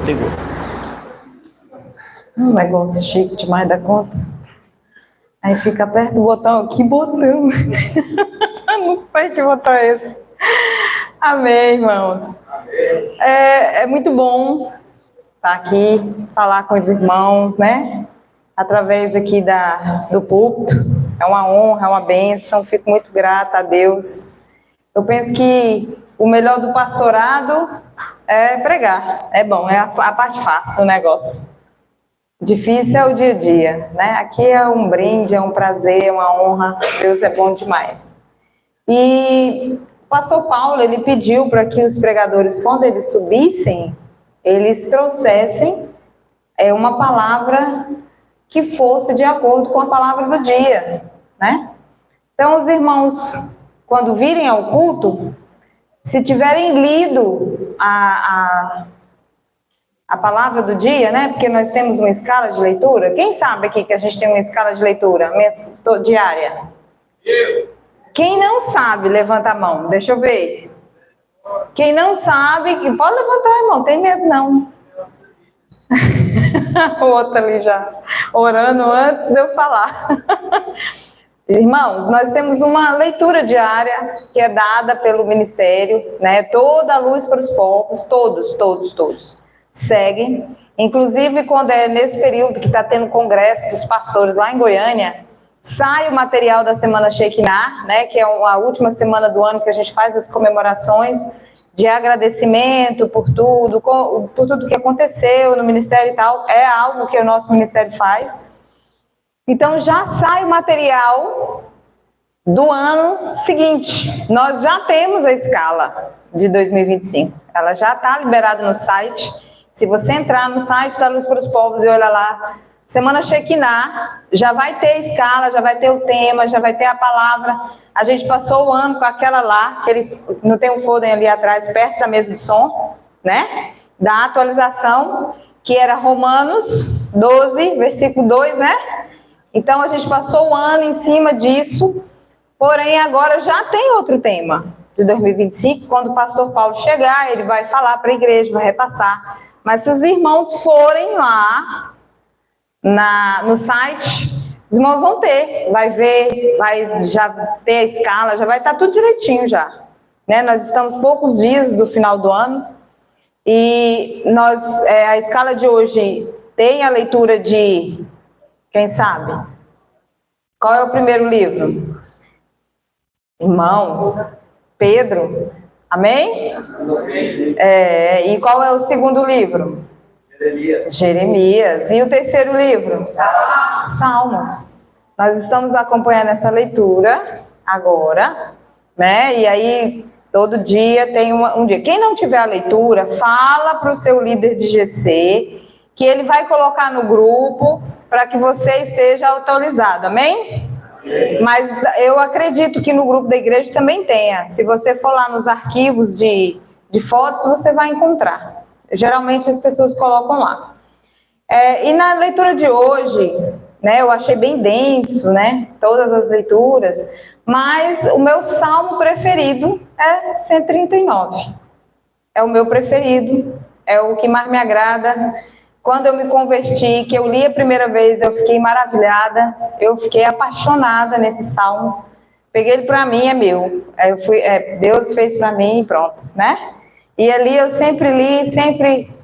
pegou. Um negócio chique demais da conta. Aí fica perto do botão. Que botão? Não sei que botão é esse. Amém, irmãos. É muito bom estar aqui, falar com os irmãos, né? Através aqui do púlpito. É uma honra, é uma bênção. Fico muito grata a Deus. Eu penso que o melhor do pastorado é pregar. É bom, é a parte fácil do negócio. Difícil é o dia a dia, né? Aqui é um brinde, é um prazer, é uma honra. Deus é bom demais. E o pastor Paulo, ele pediu para que os pregadores, quando eles subissem, eles trouxessem uma palavra que fosse de acordo com a palavra do dia, né? Então, os irmãos, quando virem ao culto, se tiverem lido a palavra do dia, né? Porque nós temos uma escala de leitura. Quem sabe aqui que a gente tem uma escala de leitura diária? Quem não sabe, levanta a mão. Deixa eu ver. Quem não sabe, pode levantar a mão, tem medo não. O outro ali já orando antes de eu falar. Irmãos, nós temos uma leitura diária que é dada pelo ministério, né? Toda a luz para os povos, todos seguem. Inclusive, quando é nesse período que está tendo congresso dos pastores lá em Goiânia, sai o material da Semana Shekinah, né? Que é a última semana do ano que a gente faz as comemorações de agradecimento por tudo que aconteceu no ministério e tal. É algo que o nosso ministério faz. Então, já sai o material do ano seguinte. Nós já temos a escala de 2025. Ela já está liberada no site. Se você entrar no site da Luz para os Povos e olhar lá, Semana Shekinah, já vai ter a escala, já vai ter o tema, já vai ter a palavra. A gente passou o ano com aquela lá, que não tem um folder ali atrás, perto da mesa de som, né? Da atualização, que era Romanos 12, versículo 2, né? Então, a gente passou o ano em cima disso, porém, agora já tem outro tema de 2025. Quando o pastor Paulo chegar, ele vai falar para a igreja, vai repassar. Mas se os irmãos forem lá no site, os irmãos vão ter, vai ver, vai já ter a escala, já vai estar tudo direitinho já. Né? Nós estamos poucos dias do final do ano e a escala de hoje tem a leitura de... Quem sabe? Qual é o primeiro livro? Irmãos, Pedro. Amém? E qual é o segundo livro? Jeremias. E o terceiro livro? Salmos. Nós estamos acompanhando essa leitura agora, né? E aí, todo dia tem um dia. Quem não tiver a leitura, fala para o seu líder de GC, que ele vai colocar no grupo, para que você esteja atualizado, amém? Mas eu acredito que no grupo da igreja também tenha. Se você for lá nos arquivos de fotos, você vai encontrar. Geralmente as pessoas colocam lá. E na leitura de hoje, né, eu achei bem denso, né? Todas as leituras. Mas o meu salmo preferido é 139. É o meu preferido, é o que mais me agrada. Quando eu me converti, que eu li a primeira vez, eu fiquei maravilhada, eu fiquei apaixonada nesses salmos. Peguei ele para mim, é meu. Deus fez para mim e pronto, né? E ali eu sempre li, sempre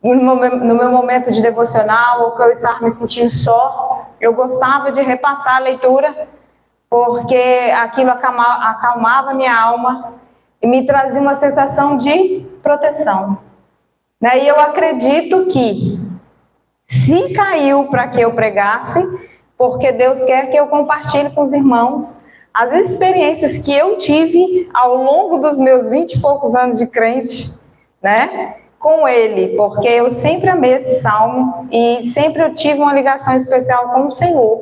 no meu momento de devocional, ou que eu estava me sentindo só, eu gostava de repassar a leitura, porque aquilo acalmava minha alma e me trazia uma sensação de proteção. E eu acredito que se caiu para que eu pregasse, porque Deus quer que eu compartilhe com os irmãos as experiências que eu tive ao longo dos meus 20 e poucos anos de crente, né? Com Ele, porque eu sempre amei esse salmo e sempre eu tive uma ligação especial com o Senhor,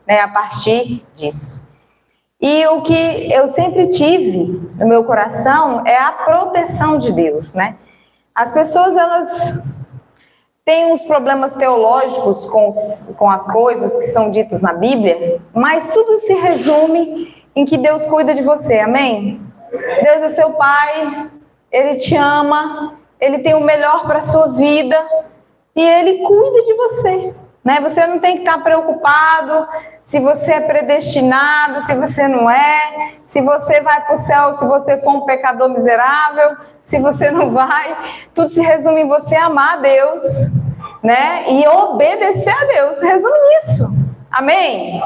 né? A partir disso. E o que eu sempre tive no meu coração é a proteção de Deus, né? As pessoas, elas têm uns problemas teológicos com as coisas que são ditas na Bíblia, mas tudo se resume em que Deus cuida de você, amém? Deus é seu Pai, Ele te ama, Ele tem o melhor para a sua vida e Ele cuida de você, né? Você não tem que estar preocupado se você é predestinado, se você não é, se você vai para o céu, se você for um pecador miserável, se você não vai. Tudo se resume em você amar a Deus, né? E obedecer a Deus. Resume nisso. Amém?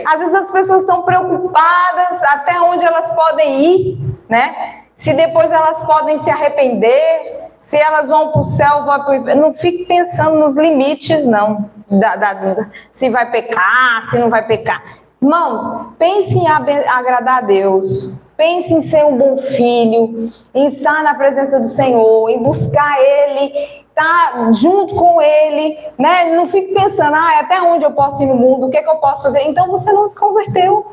Às vezes as pessoas estão preocupadas até onde elas podem ir, né? Se depois elas podem se arrepender, se elas vão para o céu, vão para o inferno. Não fique pensando nos limites, não. Se vai pecar, se não vai pecar. Irmãos, pense em agradar a Deus. Pense em ser um bom filho, em estar na presença do Senhor, em buscar Ele, estar junto com Ele, né? Não fique pensando, até onde eu posso ir no mundo, o que é que eu posso fazer? Então você não se converteu.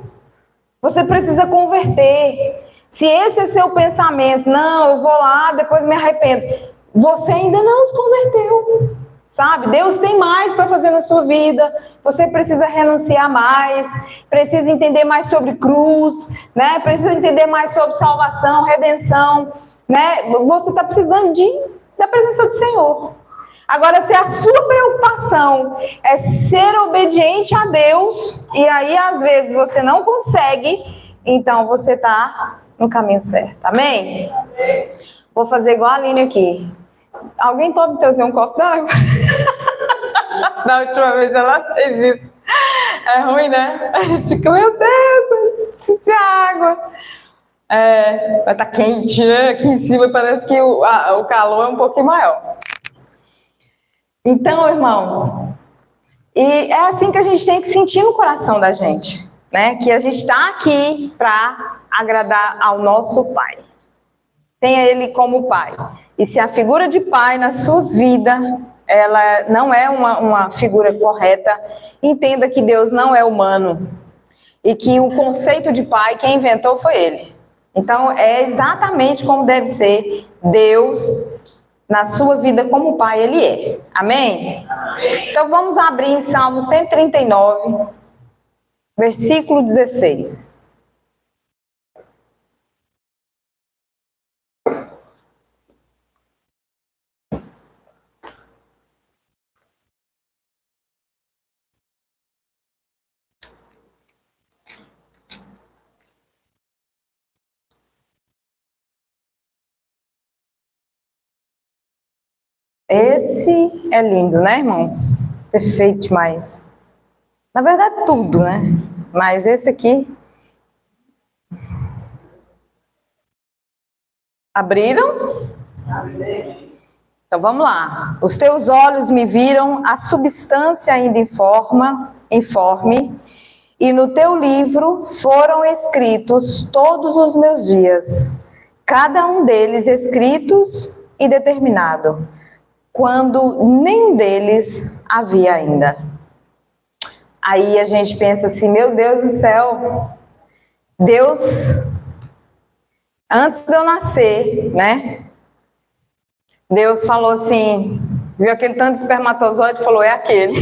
Você precisa converter. Se esse é seu pensamento, não, eu vou lá, depois me arrependo, você ainda não se converteu, sabe? Deus tem mais para fazer na sua vida, você precisa renunciar mais, precisa entender mais sobre cruz, né? Precisa entender mais sobre salvação, redenção, né? Você está precisando da presença do Senhor. Agora, se a sua preocupação é ser obediente a Deus, e aí às vezes você não consegue, então você está no caminho certo. Amém? Vou fazer igual a Aline aqui. Alguém pode me trazer um copo d'água? Da última vez ela fez isso. É ruim, né? A gente fica, meu Deus, esqueci a água. Vai estar quente, né? Aqui em cima parece que o calor é um pouquinho maior. Então, irmãos, e é assim que a gente tem que sentir no coração da gente, né? Que a gente está aqui para agradar ao nosso Pai. Tenha Ele como Pai. E se a figura de Pai na sua vida, ela não é uma figura correta, entenda que Deus não é humano. E que o conceito de Pai, quem inventou foi Ele. Então, é exatamente como deve ser Deus na sua vida como Pai Ele é. Amém? Amém? Então vamos abrir em Salmo 139, versículo 16. Esse é lindo, né, irmãos? Perfeito demais. Na verdade, tudo, né? Mas esse aqui. Abriram? Então vamos lá. Os teus olhos me viram a substância ainda informe, e no teu livro foram escritos todos os meus dias, cada um deles escritos e determinado, quando nenhum deles havia ainda. Aí a gente pensa assim, meu Deus do céu, Deus, antes de eu nascer, né? Deus falou assim, viu aquele tanto de espermatozoide e falou, é aquele.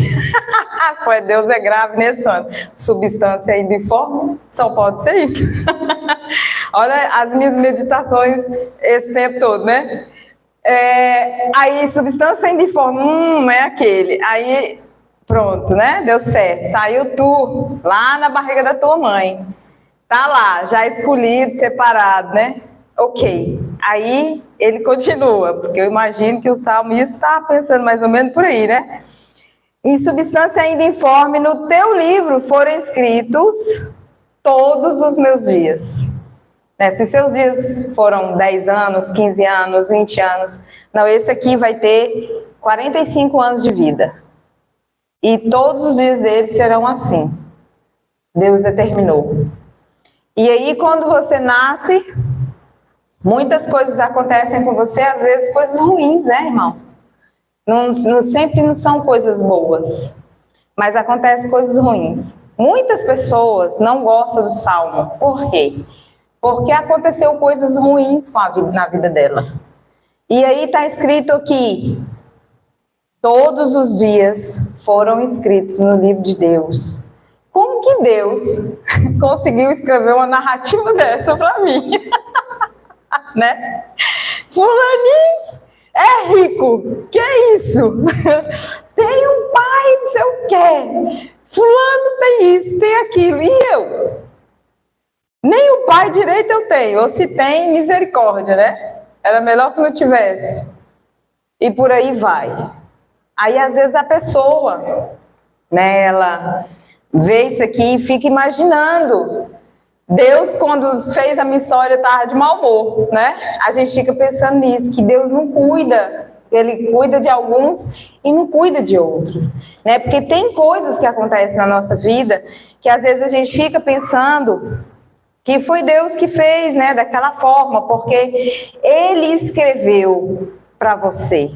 Foi, Deus é grave nesse tanto. Substância ainda informe, só pode ser isso. Olha as minhas meditações esse tempo todo, né? Aí, substância ainda informe, é aquele. Aí, pronto, né? Deu certo. Saiu tu, lá na barriga da tua mãe. Tá lá, já escolhido, separado, né? Ok. Aí, ele continua, porque eu imagino que o salmista está pensando mais ou menos por aí, né? Em substância ainda informe, no teu livro foram escritos todos os meus dias. Se seus dias foram 10 anos, 15 anos, 20 anos, não, esse aqui vai ter 45 anos de vida. E todos os dias dele serão assim. Deus determinou. E aí, quando você nasce, muitas coisas acontecem com você, às vezes coisas ruins, né, irmãos? Sempre não são coisas boas, mas acontecem coisas ruins. Muitas pessoas não gostam do Salmo. Por quê? Porque aconteceu coisas ruins na vida dela. E aí está escrito aqui, todos os dias foram escritos no livro de Deus. Como que Deus conseguiu escrever uma narrativa dessa para mim? Né? Fulaninho, é rico. Que isso? Tem um pai, não sei o quê. Fulano tem isso, tem aquilo. E eu? Nem o pai direito eu tenho. Ou se tem, misericórdia, né? Era melhor que não tivesse. E por aí vai. Aí, às vezes, a pessoa, né, ela vê isso aqui e fica imaginando. Deus, quando fez a missória, estava de mau humor, né? A gente fica pensando nisso, que Deus não cuida. Ele cuida de alguns e não cuida de outros, né? Porque tem coisas que acontecem na nossa vida que, às vezes, a gente fica pensando que foi Deus que fez, né, daquela forma, porque Ele escreveu para você.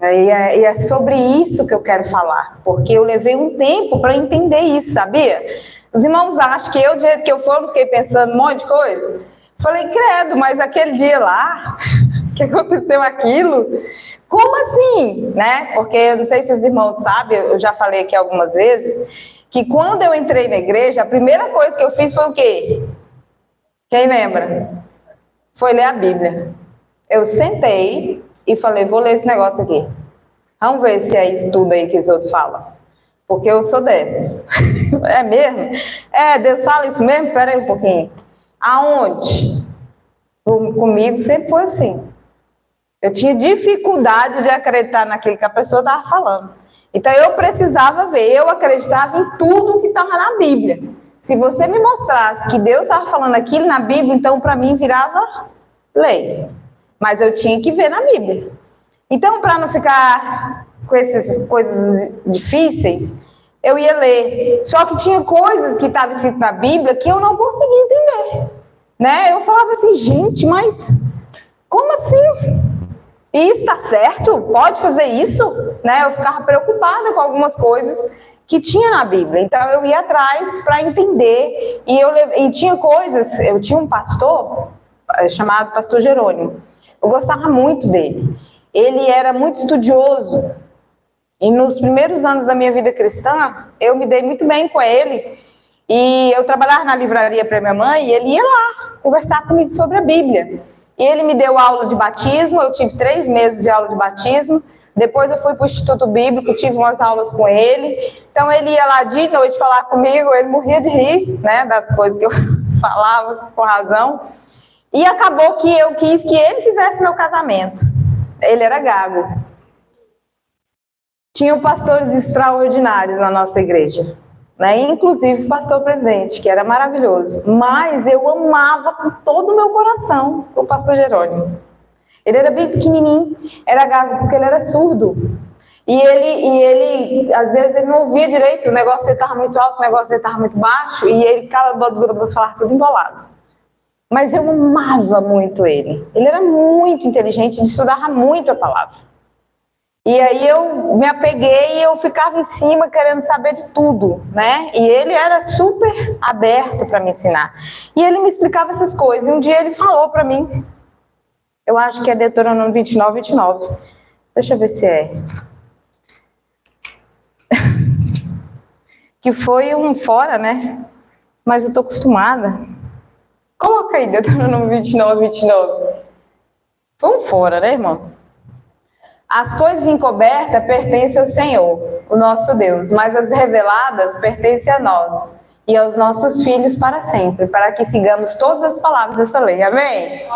E é sobre isso que eu quero falar, porque eu levei um tempo para entender isso, sabia? Os irmãos acham que eu, do jeito que eu for, não fiquei pensando um monte de coisa. Falei, credo, mas aquele dia lá, que aconteceu aquilo? Como assim? Né? Porque eu não sei se os irmãos sabem, eu já falei aqui algumas vezes, que quando eu entrei na igreja, a primeira coisa que eu fiz foi o quê? Quem lembra? Foi ler a Bíblia. Eu sentei e falei, vou ler esse negócio aqui. Vamos ver se é isso tudo aí que os outros falam. Porque eu sou dessas. É mesmo? É, Deus fala isso mesmo? Espera aí um pouquinho. Aonde? Comigo sempre foi assim. Eu tinha dificuldade de acreditar naquilo que a pessoa estava falando. Então eu precisava ver, eu acreditava em tudo que estava na Bíblia. Se você me mostrasse que Deus estava falando aquilo na Bíblia, então para mim virava lei. Mas eu tinha que ver na Bíblia. Então, para não ficar com essas coisas difíceis, eu ia ler. Só que tinha coisas que estavam escritas na Bíblia que eu não conseguia entender. Né? Eu falava assim, gente, mas como assim? Isso está certo? Pode fazer isso? Né? Eu ficava preocupada com algumas coisas que tinha na Bíblia. Então, eu ia atrás para entender. E tinha coisas... Eu tinha um pastor chamado Pastor Jerônimo. Eu gostava muito dele. Ele era muito estudioso. E nos primeiros anos da minha vida cristã, eu me dei muito bem com ele. E eu trabalhava na livraria para minha mãe e ele ia lá conversar comigo sobre a Bíblia. E ele me deu aula de batismo, eu tive 3 meses de aula de batismo. Depois eu fui para o Instituto Bíblico, tive umas aulas com ele. Então ele ia lá de noite falar comigo, ele morria de rir, né, das coisas que eu falava com razão. E acabou que eu quis que ele fizesse meu casamento. Ele era gago. Tinham pastores extraordinários na nossa igreja, né? Inclusive o pastor presidente, que era maravilhoso. Mas eu amava com todo o meu coração o pastor Jerônimo. Ele era bem pequenininho, era gago porque ele era surdo. E ele às vezes, ele não ouvia direito, o negócio dele estava muito alto, o negócio dele estava muito baixo, e ele falava tudo embolado. Mas eu amava muito ele. Ele era muito inteligente, estudava muito a palavra. E aí eu me apeguei e eu ficava em cima querendo saber de tudo, né? E ele era super aberto para me ensinar. E ele me explicava essas coisas. E um dia ele falou para mim, eu acho que é Deuteronômio 29. Deixa eu ver se é. Que foi um fora, né? Mas eu tô acostumada. Coloca aí, Deuteronômio 29. Foi um fora, né, irmãos? As coisas encobertas pertencem ao Senhor, o nosso Deus, mas as reveladas pertencem a nós e aos nossos filhos para sempre, para que sigamos todas as palavras dessa lei. Amém?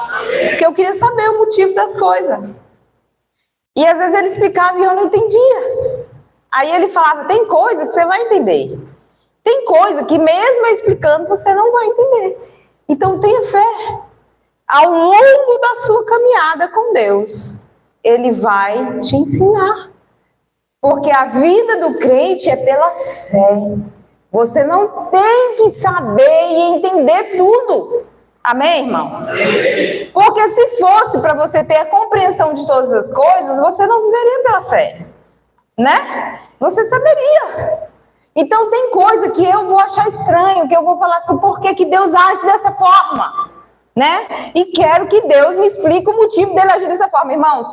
Porque eu queria saber o motivo das coisas. E às vezes ele explicava e eu não entendia. Aí ele falava, tem coisa que você vai entender. Tem coisa que mesmo explicando você não vai entender. Então tenha fé. Ao longo da sua caminhada com Deus, Ele vai te ensinar. Porque a vida do crente é pela fé. Você não tem que saber e entender tudo. Amém, irmãos? Amém. Porque se fosse para você ter a compreensão de todas as coisas, você não viveria pela fé. Né? Você saberia. Então tem coisa que eu vou achar estranho, que eu vou falar assim, por que Deus age dessa forma? Né? E quero que Deus me explique o motivo dele agir dessa forma. Irmãos,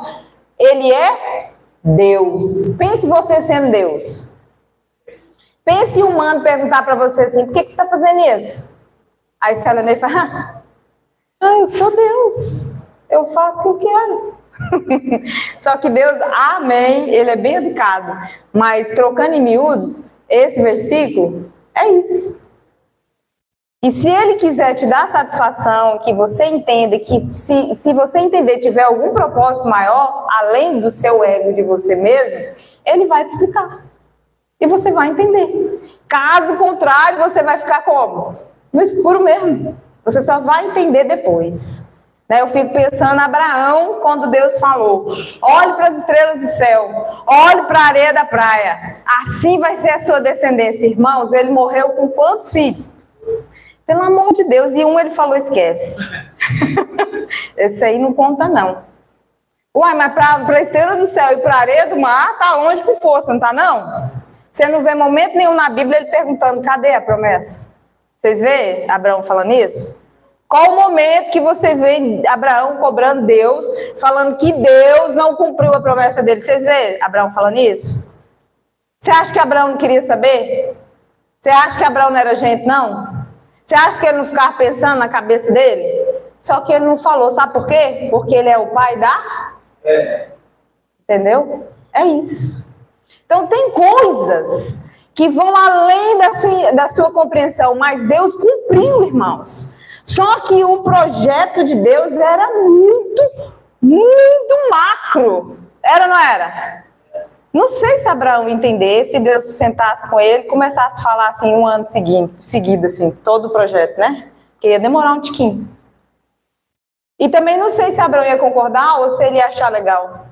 Ele é Deus. Pense você sendo Deus. Pense um humano perguntar para você assim, por que você está fazendo isso? Aí você olha nele e fala, eu sou Deus. Eu faço o que eu quero. Só que Deus, amém, ele é bem educado. Mas trocando em miúdos, esse versículo é isso. E se ele quiser te dar satisfação, que você entenda, que se você entender, tiver algum propósito maior, além do seu ego de você mesmo, ele vai te explicar. E você vai entender. Caso contrário, você vai ficar como? No escuro mesmo. Você só vai entender depois. Eu fico pensando em Abraão, quando Deus falou, olhe para as estrelas do céu, olhe para a areia da praia, assim vai ser a sua descendência. Irmãos, ele morreu com quantos filhos? Pelo amor de Deus, e um ele falou, esquece. Esse aí não conta não. Uai, mas para a estrela do céu e para a areia do mar, tá longe com força, não tá não? Você não vê momento nenhum na Bíblia ele perguntando, cadê a promessa? Vocês veem Abraão falando isso? Qual o momento que vocês veem Abraão cobrando Deus, falando que Deus não cumpriu a promessa dele? Vocês veem Abraão falando isso? Você acha que Abraão não queria saber? Você acha que Abraão não era gente, não? Você acha que ele não ficava pensando na cabeça dele? Só que ele não falou, sabe por quê? Porque ele é o pai da... Entendeu? É isso. Então tem coisas que vão além da sua compreensão, mas Deus cumpriu, irmãos. Só que o projeto de Deus era muito, muito macro. Era ou não era? Não sei se Abraão entendesse, se Deus sentasse com ele e começasse a falar assim um ano seguido, assim, todo o projeto, né? Porque ia demorar um tiquinho. E também não sei se Abraão ia concordar ou se ele ia achar legal.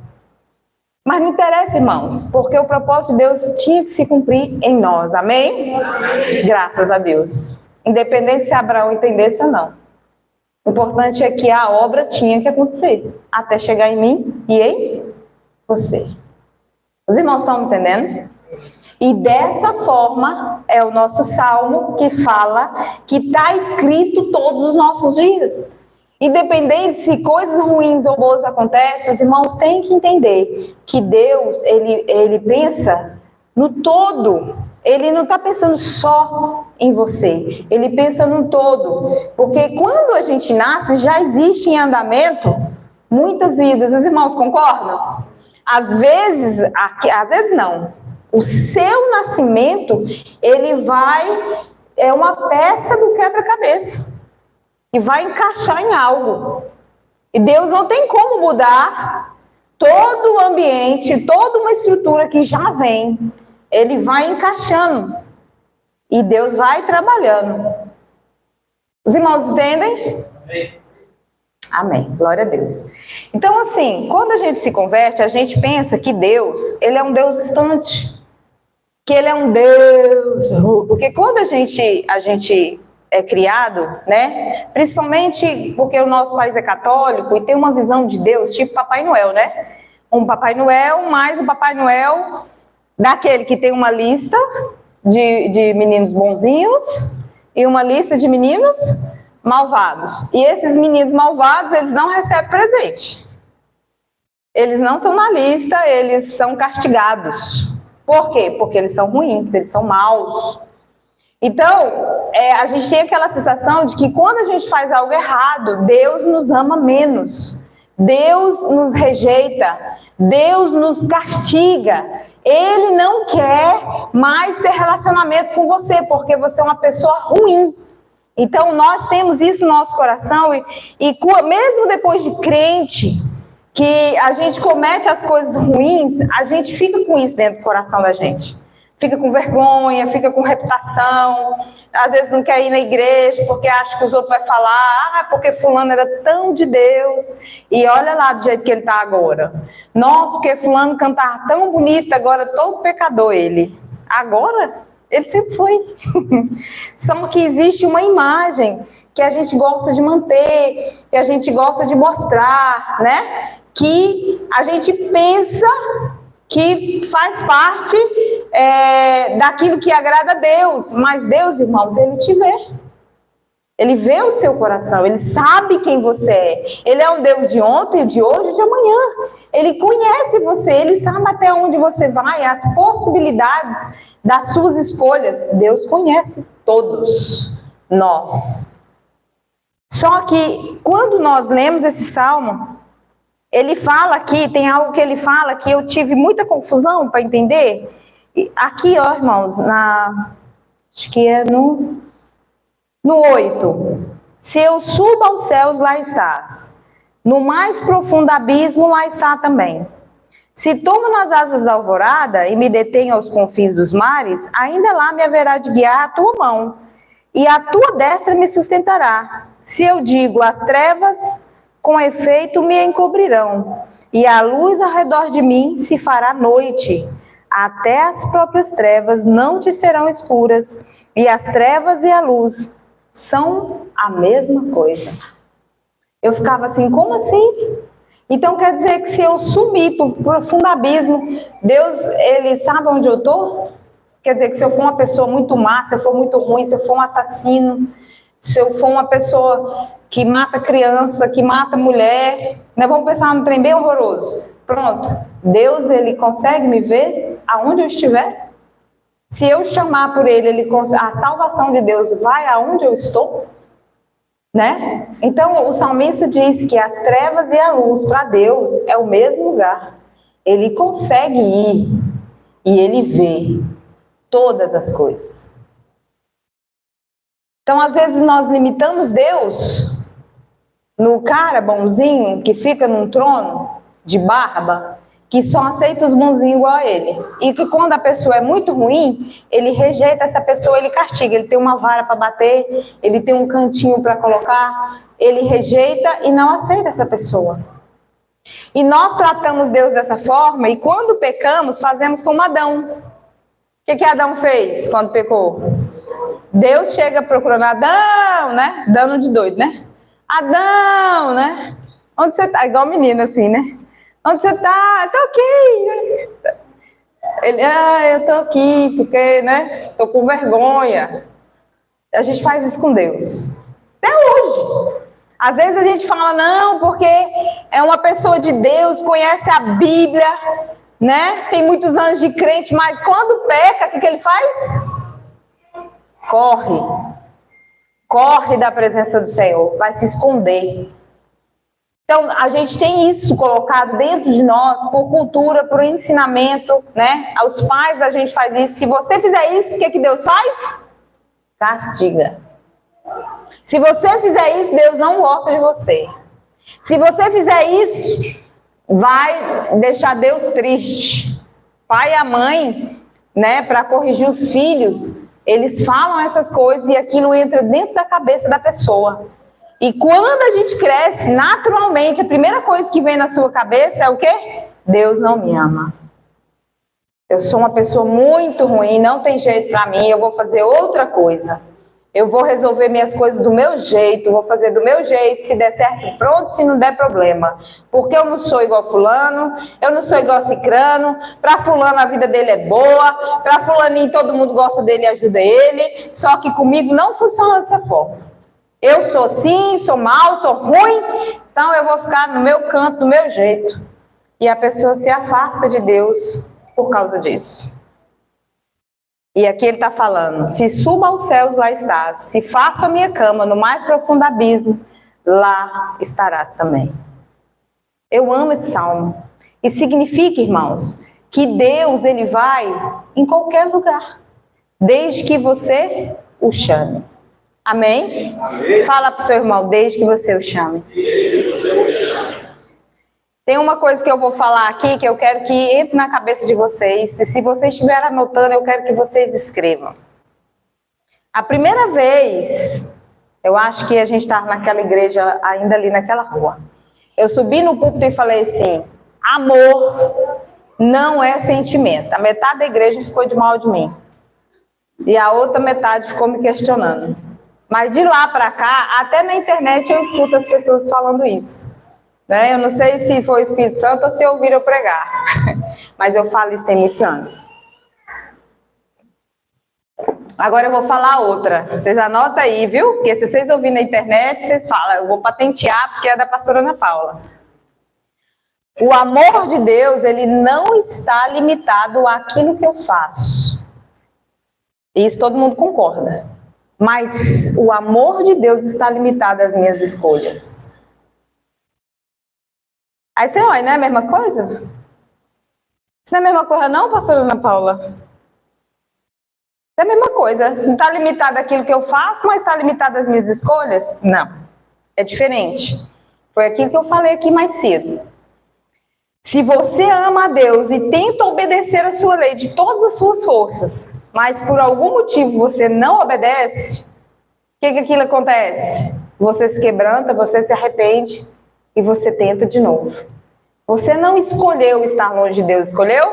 Mas não interessa, irmãos, porque o propósito de Deus tinha que se cumprir em nós, amém? Amém. Graças a Deus. Independente se Abraão entendesse ou não. O importante é que a obra tinha que acontecer, até chegar em mim e em você. Os irmãos estão entendendo? E dessa forma é o nosso salmo que fala que está escrito todos os nossos dias. Independente se coisas ruins ou boas acontecem, os irmãos têm que entender que Deus, ele pensa no todo. Ele não está pensando só em você, ele pensa no todo. Porque quando a gente nasce, já existe em andamento muitas vidas. Os irmãos concordam? Às vezes não. O seu nascimento, ele é uma peça do quebra-cabeça. E vai encaixar em algo. E Deus não tem como mudar todo o ambiente, toda uma estrutura que já vem. Ele vai encaixando. E Deus vai trabalhando. Os irmãos entendem? Amém. Amém. Glória a Deus. Então, assim, quando a gente se converte, a gente pensa que Deus, ele é um Deus distante. Que ele é um Deus... Porque quando a gente é criado, né? Principalmente porque o nosso país é católico e tem uma visão de Deus tipo Papai Noel, né? Um Papai Noel, mais um Papai Noel daquele que tem uma lista de meninos bonzinhos e uma lista de meninos malvados. E esses meninos malvados, eles não recebem presente. Eles não estão na lista, eles são castigados. Por quê? Porque eles são ruins, eles são maus. Então, a gente tem aquela sensação de que quando a gente faz algo errado, Deus nos ama menos. Deus nos rejeita. Deus nos castiga. Ele não quer mais ter relacionamento com você, porque você é uma pessoa ruim. Então, nós temos isso no nosso coração e mesmo depois de crente, que a gente comete as coisas ruins, a gente fica com isso dentro do coração da gente. Fica com vergonha, fica com reputação, às vezes não quer ir na igreja porque acha que os outros vão falar, porque fulano era tão de Deus, e olha lá do jeito que ele está agora. Nossa, porque fulano cantava tão bonito, agora todo pecador ele. Agora? Ele sempre foi. Só que existe uma imagem que a gente gosta de manter, que a gente gosta de mostrar, né? Que a gente pensa que faz parte daquilo que agrada a Deus. Mas Deus, irmãos, Ele te vê. Ele vê o seu coração, Ele sabe quem você é. Ele é um Deus de ontem, de hoje e de amanhã. Ele conhece você, Ele sabe até onde você vai, as possibilidades das suas escolhas. Deus conhece todos nós. Só que quando nós lemos esse salmo, Ele fala aqui, tem algo que ele fala que eu tive muita confusão para entender. Aqui, ó, irmãos, acho que é no 8. Se eu subo aos céus, lá estás. No mais profundo abismo, lá está também. Se tomo nas asas da alvorada e me detenho aos confins dos mares, ainda lá me haverá de guiar a tua mão, e a tua destra me sustentará. Se eu digo as trevas, com efeito me encobrirão, e a luz ao redor de mim se fará noite. Até as próprias trevas não te serão escuras, e as trevas e a luz são a mesma coisa. Eu ficava assim, como assim? Então quer dizer que se eu subir para o profundo abismo, Deus, ele sabe onde eu estou? Quer dizer que se eu for uma pessoa muito má, se eu for muito ruim, se eu for um assassino, se eu for uma pessoa que mata criança, que mata mulher, né? Vamos pensar num trem bem horroroso. Pronto, Deus, ele consegue me ver aonde eu estiver? Se eu chamar por ele, a salvação de Deus vai aonde eu estou? Né? Então, o salmista diz que as trevas e a luz para Deus é o mesmo lugar. Ele consegue ir e ele vê todas as coisas. Então, às vezes nós limitamos Deus no cara bonzinho que fica num trono de barba, que só aceita os bonzinhos igual a ele. E que quando a pessoa é muito ruim, ele rejeita essa pessoa, ele castiga. Ele tem uma vara para bater, ele tem um cantinho para colocar, ele rejeita e não aceita essa pessoa. E nós tratamos Deus dessa forma, e quando pecamos, fazemos como Adão. O que Adão fez quando pecou? Deus chega procurando Adão, né? Dando de doido, né? Adão, né? Onde você tá? Igual menino assim, né? Onde você tá? Tô aqui. Ele, eu tô aqui porque, né? Tô com vergonha. A gente faz isso com Deus. Até hoje. Às vezes a gente fala, não, porque é uma pessoa de Deus, conhece a Bíblia, né? Tem muitos anos de crente, mas quando peca, o que ele faz? Corre. Corre da presença do Senhor, vai se esconder. Então, a gente tem isso colocado dentro de nós, por cultura, por ensinamento, né? Aos pais a gente faz isso. Se você fizer isso, o que Deus faz? Castiga. Se você fizer isso, Deus não gosta de você. Se você fizer isso, vai deixar Deus triste. Pai e a mãe, né, para corrigir os filhos, eles falam essas coisas e aquilo entra dentro da cabeça da pessoa. E quando a gente cresce, naturalmente, a primeira coisa que vem na sua cabeça é o quê? Deus não me ama. Eu sou uma pessoa muito ruim, não tem jeito para mim, eu vou fazer outra coisa. Eu vou resolver minhas coisas do meu jeito, vou fazer do meu jeito, se der certo, pronto, se não der problema. Porque eu não sou igual fulano, eu não sou igual cicrano, para fulano a vida dele é boa, para fulaninho todo mundo gosta dele e ajuda ele, só que comigo não funciona dessa forma. Eu sou assim, sou mal, sou ruim, então eu vou ficar no meu canto, do meu jeito. E a pessoa se afasta de Deus por causa disso. E aqui ele está falando, se suba aos céus, lá estás. Se faço a minha cama no mais profundo abismo, lá estarás também. Eu amo esse salmo. E significa, irmãos, que Deus, ele vai em qualquer lugar, desde que você o chame. Amém? Amém. Fala para o seu irmão, desde que você o chame. Tem uma coisa que eu vou falar aqui que eu quero que entre na cabeça de vocês. E se vocês estiverem anotando, eu quero que vocês escrevam. A primeira vez, eu acho que a gente estava naquela igreja, ainda ali naquela rua. Eu subi no púlpito e falei assim, amor não é sentimento. A metade da igreja ficou de mal de mim. E a outra metade ficou me questionando. Mas de lá para cá, até na internet eu escuto as pessoas falando isso. Né? Eu não sei se foi o Espírito Santo ou se ouviram eu pregar. Mas eu falo isso tem muitos anos. Agora eu vou falar outra. Vocês anotam aí, viu? Porque se vocês ouvirem na internet, vocês falam, eu vou patentear porque é da pastora Ana Paula. O amor de Deus, ele não está limitado àquilo que eu faço. Isso todo mundo concorda. Mas o amor de Deus está limitado às minhas escolhas. Aí você olha, não é a mesma coisa? Isso não é a mesma coisa não, pastora Ana Paula? É a mesma coisa. Não está limitado àquilo que eu faço, mas está limitado às minhas escolhas? Não. É diferente. Foi aquilo que eu falei aqui mais cedo. Se você ama a Deus e tenta obedecer a sua lei de todas as suas forças, mas por algum motivo você não obedece, o que aquilo acontece? Você se quebranta, você se arrepende e você tenta de novo. Você não escolheu estar longe de Deus, escolheu?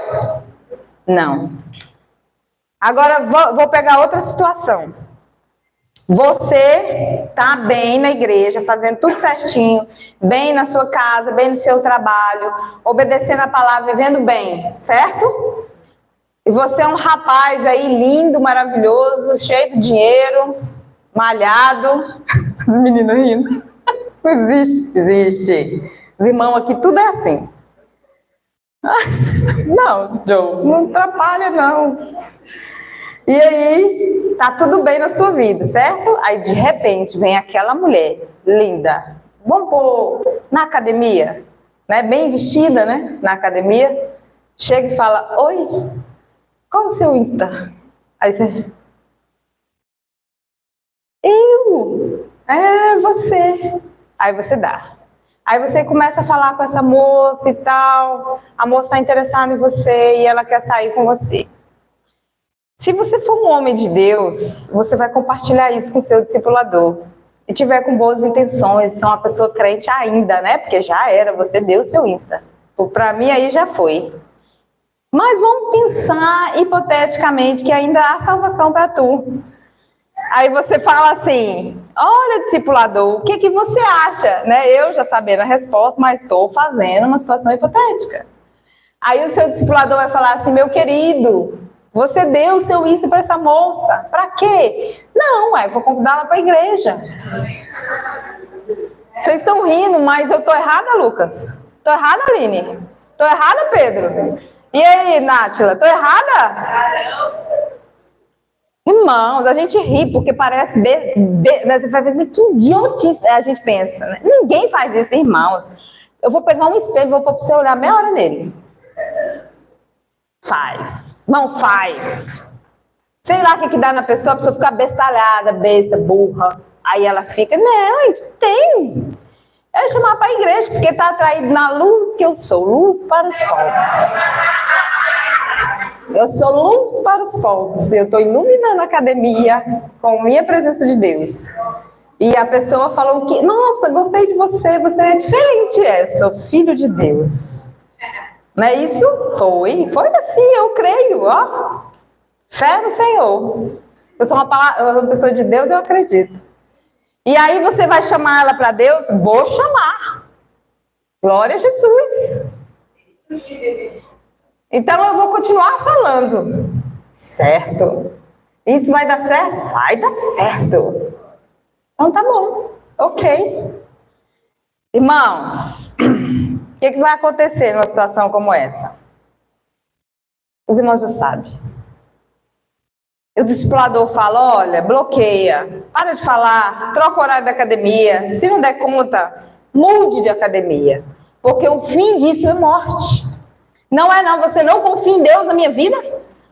Não. Agora vou pegar outra situação. Você está bem na igreja, fazendo tudo certinho, bem na sua casa, bem no seu trabalho, obedecendo a palavra, vivendo bem, certo? E você é um rapaz aí lindo, maravilhoso, cheio de dinheiro, malhado. As meninas rindo. Isso existe, existe. Os irmãos aqui, tudo é assim. Não, Joe, não atrapalha não. E aí, tá tudo bem na sua vida, certo? Aí, de repente, vem aquela mulher linda, vamos pôr na academia, né? Bem vestida, né? Na academia. Chega e fala, oi, qual o seu Insta? Aí você... você. Aí você dá. Aí você começa a falar com essa moça e tal, a moça está interessada em você e ela quer sair com você. Se você for um homem de Deus, você vai compartilhar isso com o seu discipulador. E tiver com boas intenções, se é uma pessoa crente ainda, né? Porque já era, você deu o seu Insta. Para mim aí já foi. Mas vamos pensar hipoteticamente que ainda há salvação para tu. Aí você fala assim, olha, discipulador, o que você acha? Né? Eu já sabendo a resposta, mas estou fazendo uma situação hipotética. Aí o seu discipulador vai falar assim, meu querido, você deu o seu Insta para essa moça. Para quê? Não, eu vou convidá-la para a igreja. Vocês estão rindo, mas eu estou errada, Lucas? Estou errada, Aline? Estou errada, Pedro? E aí, Nátila, estou errada? Irmãos, a gente ri porque parece... Você vai ver que idiotice a gente pensa. Né? Ninguém faz isso, irmãos. Eu vou pegar um espelho e vou pôr para você olhar meia hora nele. Faz. Não faz. Sei lá o que dá na pessoa, a pessoa fica bestalhada, besta, burra. Aí ela fica, não, tem. É chamar para a igreja, porque está atraído na luz que eu sou. Luz para os povos. Eu sou luz para os povos. Eu estou iluminando a academia com minha presença de Deus. E a pessoa falou que, nossa, gostei de você, você é diferente. Eu sou filho de Deus. Não é isso? Foi assim, eu creio, ó. Fé no Senhor. Eu sou uma pessoa de Deus, eu acredito. E aí você vai chamar ela para Deus? Vou chamar. Glória a Jesus. Então eu vou continuar falando. Certo. Isso vai dar certo? Vai dar certo. Então tá bom. Ok. Irmãos, o que vai acontecer numa situação como essa? Os irmãos já sabem. O discipulador fala, olha, bloqueia, para de falar, troca o horário da academia, se não der conta, mude de academia, porque o fim disso é morte. Não é não, você não confia em Deus na minha vida?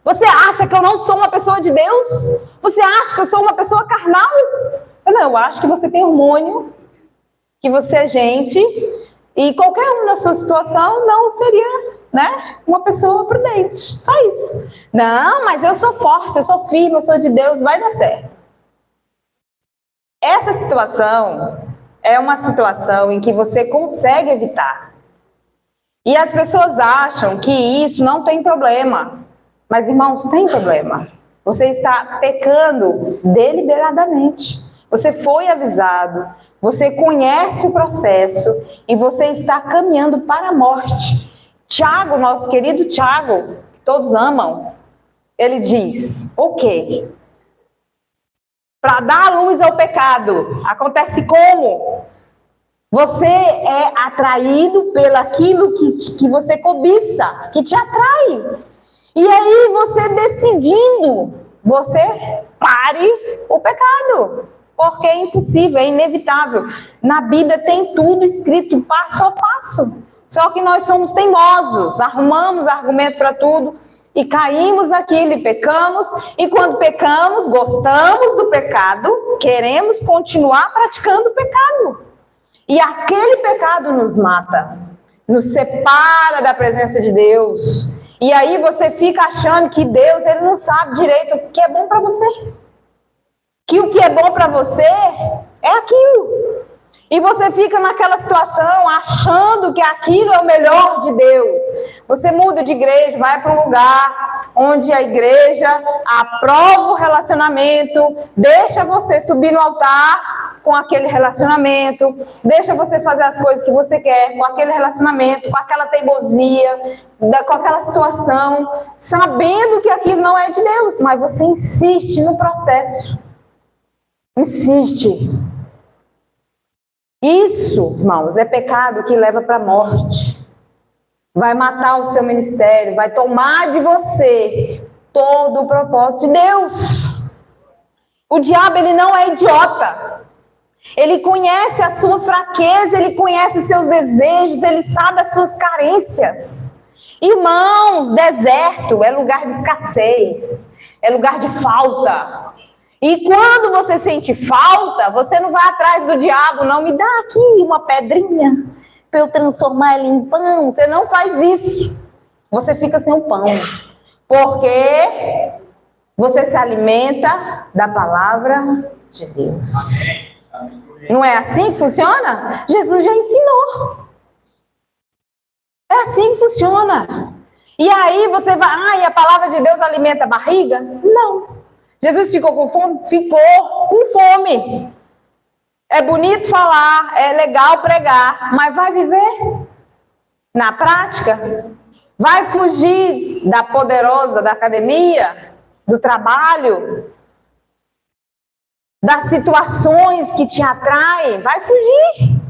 Você acha que eu não sou uma pessoa de Deus? Você acha que eu sou uma pessoa carnal? Não, eu acho que você tem hormônio, que você é gente, e qualquer um na sua situação não seria, né, uma pessoa prudente. Só isso. Não, mas eu sou forte, eu sou firme, eu sou de Deus, vai dar certo. Essa situação é uma situação em que você consegue evitar. E as pessoas acham que isso não tem problema. Mas, irmãos, tem problema. Você está pecando deliberadamente. Você foi avisado, você conhece o processo e você está caminhando para a morte. Tiago, nosso querido Tiago, que todos amam, ele diz, ok, para dar luz ao pecado, acontece como? Você é atraído pelaquilo que você cobiça, que te atrai. E aí você decidindo, você pare o pecado. Porque é impossível, é inevitável. Na Bíblia tem tudo escrito passo a passo. Só que nós somos teimosos, arrumamos argumento para tudo e caímos naquilo e pecamos. E quando pecamos, gostamos do pecado, queremos continuar praticando o pecado. E aquele pecado nos mata, nos separa da presença de Deus. E aí você fica achando que Deus, ele não sabe direito o que é bom para você. Que o que é bom para você é aquilo. E você fica naquela situação achando que aquilo é o melhor de Deus. Você muda de igreja, vai para um lugar onde a igreja aprova o relacionamento, deixa você subir no altar com aquele relacionamento, deixa você fazer as coisas que você quer com aquele relacionamento, com aquela teimosia, com aquela situação, sabendo que aquilo não é de Deus, mas você insiste no processo. Insiste. Isso, irmãos, é pecado que leva para a morte. Vai matar o seu ministério, vai tomar de você todo o propósito de Deus. O diabo, ele não é idiota. Ele conhece a sua fraqueza, ele conhece os seus desejos, ele sabe as suas carências. Irmãos, deserto é lugar de escassez, é lugar de falta. E quando você sente falta, você não vai atrás do diabo, não, me dá aqui uma pedrinha para eu transformar ele em pão. Você não faz isso. Você fica sem o pão. Porque você se alimenta da palavra de Deus. Não é assim que funciona? Jesus já ensinou. É assim que funciona. E aí você vai, e a palavra de Deus alimenta a barriga? Não. Jesus ficou com fome? Ficou com fome. É bonito falar, é legal pregar, mas vai viver na prática? Vai fugir da poderosa, da academia, do trabalho, das situações que te atraem? Vai fugir.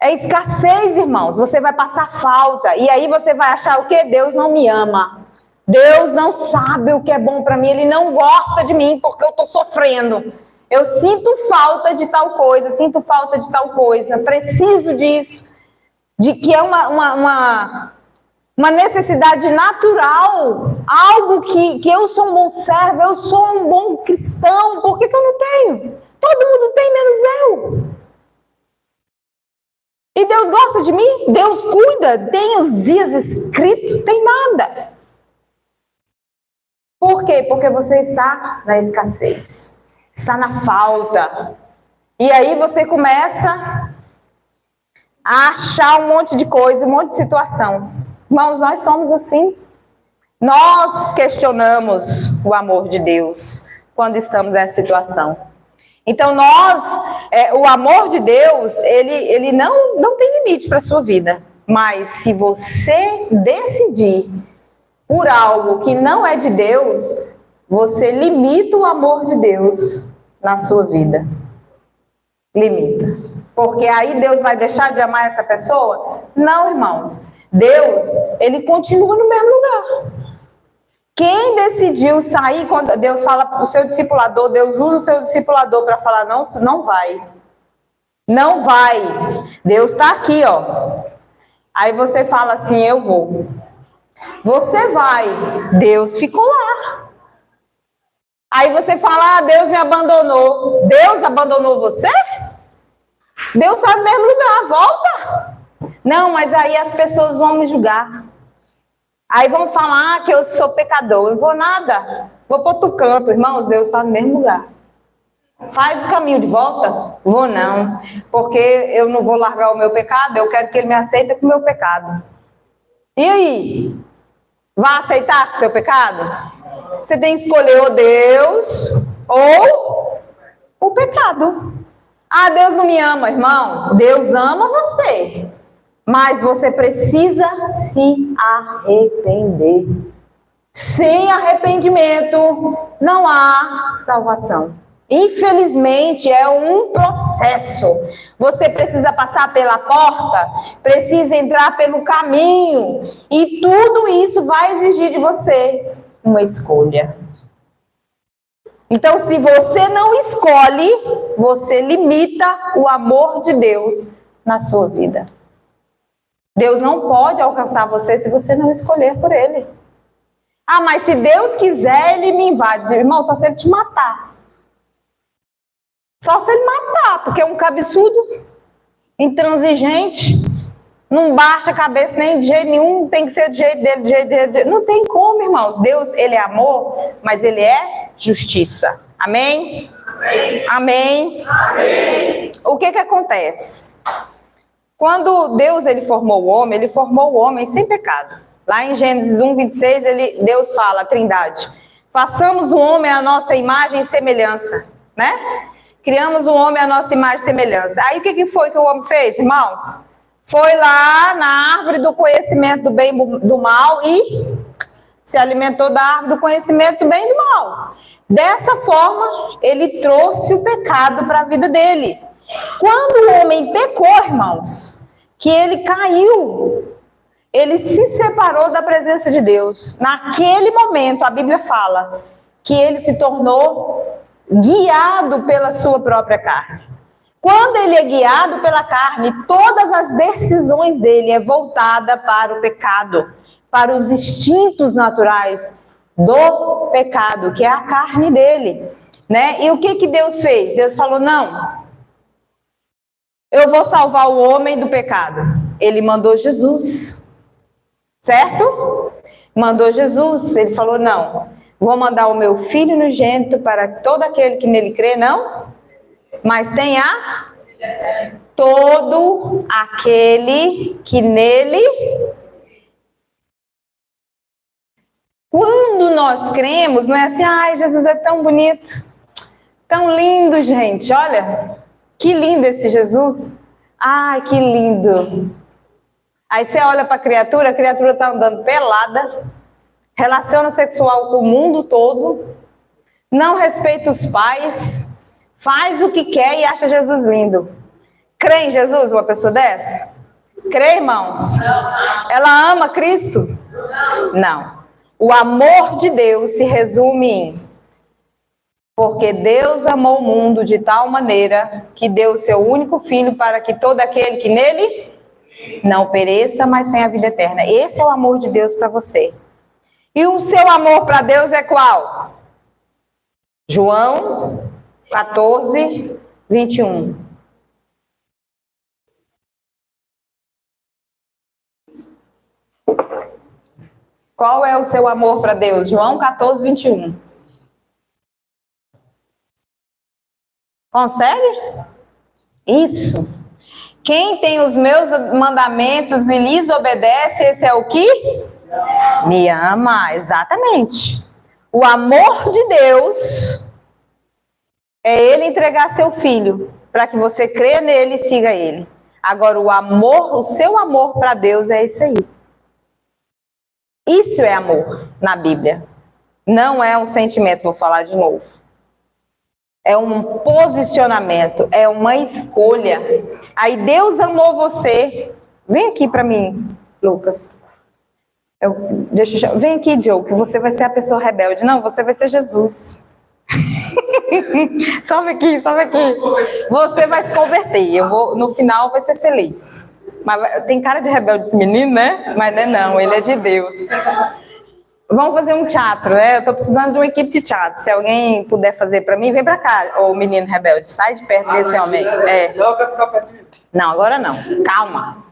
É escassez, irmãos. Você vai passar falta. E aí você vai achar o quê? Deus não me ama. Deus não sabe o que é bom para mim, Ele não gosta de mim porque eu estou sofrendo. Eu sinto falta de tal coisa, sinto falta de tal coisa, preciso disso. De que é uma necessidade natural, algo que eu sou um bom servo, eu sou um bom cristão, por que eu não tenho? Todo mundo tem, menos eu. E Deus gosta de mim? Deus cuida? Tem os dias escritos? Tem nada. Por quê? Porque você está na escassez, está na falta. E aí você começa a achar um monte de coisa, um monte de situação. Irmãos, nós somos assim. Nós questionamos o amor de Deus quando estamos nessa situação. Então o amor de Deus, ele não tem limite para a sua vida. Mas se você decidir por algo que não é de Deus, você limita o amor de Deus na sua vida. Limita. Porque aí Deus vai deixar de amar essa pessoa? Não, irmãos. Deus, ele continua no mesmo lugar. Quem decidiu sair, quando Deus fala para o seu discipulador, Deus usa o seu discipulador para falar, não, não vai. Não vai. Deus está aqui, ó. Aí você fala assim, eu vou. Você vai, Deus ficou lá. Aí você fala, Deus me abandonou. Deus abandonou você? Deus está no mesmo lugar, volta. Não, mas aí as pessoas vão me julgar. Aí vão falar que eu sou pecador. Eu vou nada. Vou para outro canto, irmãos, Deus está no mesmo lugar. Faz o caminho de volta? Vou não. Porque eu não vou largar o meu pecado, eu quero que ele me aceite com o meu pecado. E aí? Vai aceitar com o seu pecado? Você tem que escolher ou Deus ou o pecado. Ah, Deus não me ama, irmãos. Deus ama você. Mas você precisa se arrepender. Sem arrependimento, não há salvação. Infelizmente, é um processo. Você precisa passar pela porta, precisa entrar pelo caminho. E tudo isso vai exigir de você uma escolha. Então, se você não escolhe, você limita o amor de Deus na sua vida. Deus não pode alcançar você se você não escolher por Ele. Ah, mas se Deus quiser, Ele me invade. Irmão, só se Ele te matar. Só se Ele matar, porque é um cabeçudo, intransigente, não baixa a cabeça nem de jeito nenhum, tem que ser do jeito dele, do jeito dele. Não tem como, irmãos. Deus, Ele é amor, mas Ele é justiça. Amém? Amém? Amém. O que acontece? Quando Deus ele formou o homem sem pecado. Lá em Gênesis 1, 26, Deus fala, a Trindade, façamos o homem à nossa imagem e semelhança, né? Criamos o homem à nossa imagem e semelhança. Aí o que foi que o homem fez, irmãos? Foi lá na árvore do conhecimento do bem e do mal e se alimentou da árvore do conhecimento do bem e do mal. Dessa forma, ele trouxe o pecado para a vida dele. Quando o homem pecou, irmãos, que ele caiu, ele se separou da presença de Deus. Naquele momento, a Bíblia fala que ele se tornou guiado pela sua própria carne. Quando ele é guiado pela carne, todas as decisões dele é voltada para o pecado, para os instintos naturais do pecado, que é a carne dele, né? E o que Deus fez? Deus falou, não, eu vou salvar o homem do pecado. Ele mandou Jesus, certo? Mandou Jesus, ele falou, não, vou mandar o meu Filho unigênito para todo aquele que nele crê, não? Mas tem todo aquele que nele... Quando nós cremos, não é assim, ai, Jesus é tão bonito, tão lindo, gente, olha, que lindo esse Jesus, ai, que lindo. Aí você olha para a criatura está andando pelada, relaciona sexual com o mundo todo, não respeita os pais, faz o que quer e acha Jesus lindo. Crê em Jesus, uma pessoa dessa? Crê, irmãos? Ela ama Cristo? Não. O amor de Deus se resume em: porque Deus amou o mundo de tal maneira que deu o seu único filho para que todo aquele que nele não pereça, mas tenha a vida eterna. Esse é o amor de Deus para você. E o seu amor para Deus é qual? João 14, 21. Qual é o seu amor para Deus? João 14, 21. Consegue? Isso. Quem tem os meus mandamentos e lhes obedece, esse é o que? Me ama, exatamente. O amor de Deus é Ele entregar seu Filho, para que você creia nele e siga Ele. Agora, o seu amor para Deus é esse aí. Isso é amor na Bíblia. Não é um sentimento, vou falar de novo. É um posicionamento, é uma escolha. Aí Deus amou você. Vem aqui para mim, Lucas. Vem aqui, Joe, que você vai ser a pessoa rebelde. Não, você vai ser Jesus. Sobe aqui, sobe aqui. Você vai se converter. No final vai ser feliz. Mas tem cara de rebelde esse menino, né? Mas não, ele é de Deus. Vamos fazer um teatro, né? Eu tô precisando de uma equipe de teatro. Se alguém puder fazer para mim, vem para cá, ô menino rebelde. Sai de perto desse homem. Não, agora não. Calma.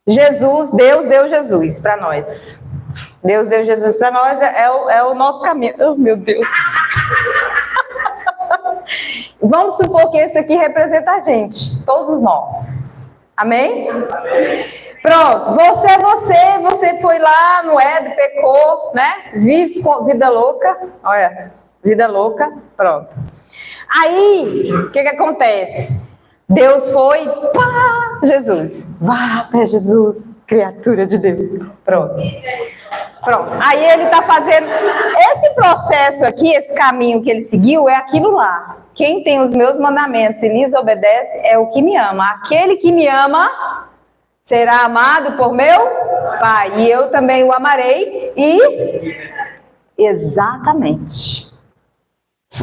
Jesus, Deus deu Jesus para nós. Deus deu Jesus para nós, é o nosso caminho. Oh, meu Deus. Vamos supor que esse aqui representa a gente, todos nós. Amém? Pronto, você foi lá no Éden, pecou, né? Vive com vida louca, olha, vida louca, pronto. Aí, o que acontece? Deus foi, pá, Jesus, vá até Jesus, criatura de Deus, pronto. Pronto, aí ele está fazendo, esse processo aqui, esse caminho que ele seguiu é aquilo lá. Quem tem os meus mandamentos e lhes obedece é o que me ama. Aquele que me ama será amado por meu Pai. E eu também o amarei. Exatamente.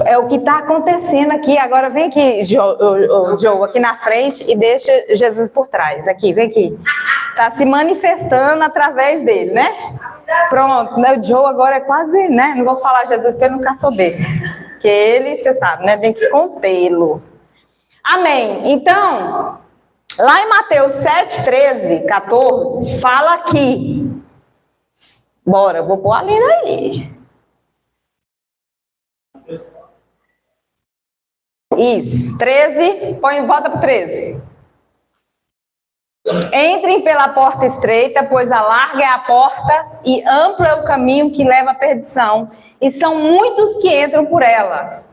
É o que está acontecendo aqui. Agora vem aqui, Joe, aqui na frente e deixa Jesus por trás. Aqui, vem aqui. Está se manifestando através dele, né? Pronto, né? O Joe agora é quase, né? Não vou falar Jesus para ele não ficar soberbo. Porque ele, você sabe, né? Tem que contê-lo. Amém. Então, lá em Mateus 7, 13, 14, fala aqui. Bora, eu vou pôr a Lina aí. Isso, 13, volta para o 13. Entrem pela porta estreita, pois a larga é a porta e amplo é o caminho que leva à perdição, e são muitos que entram por ela.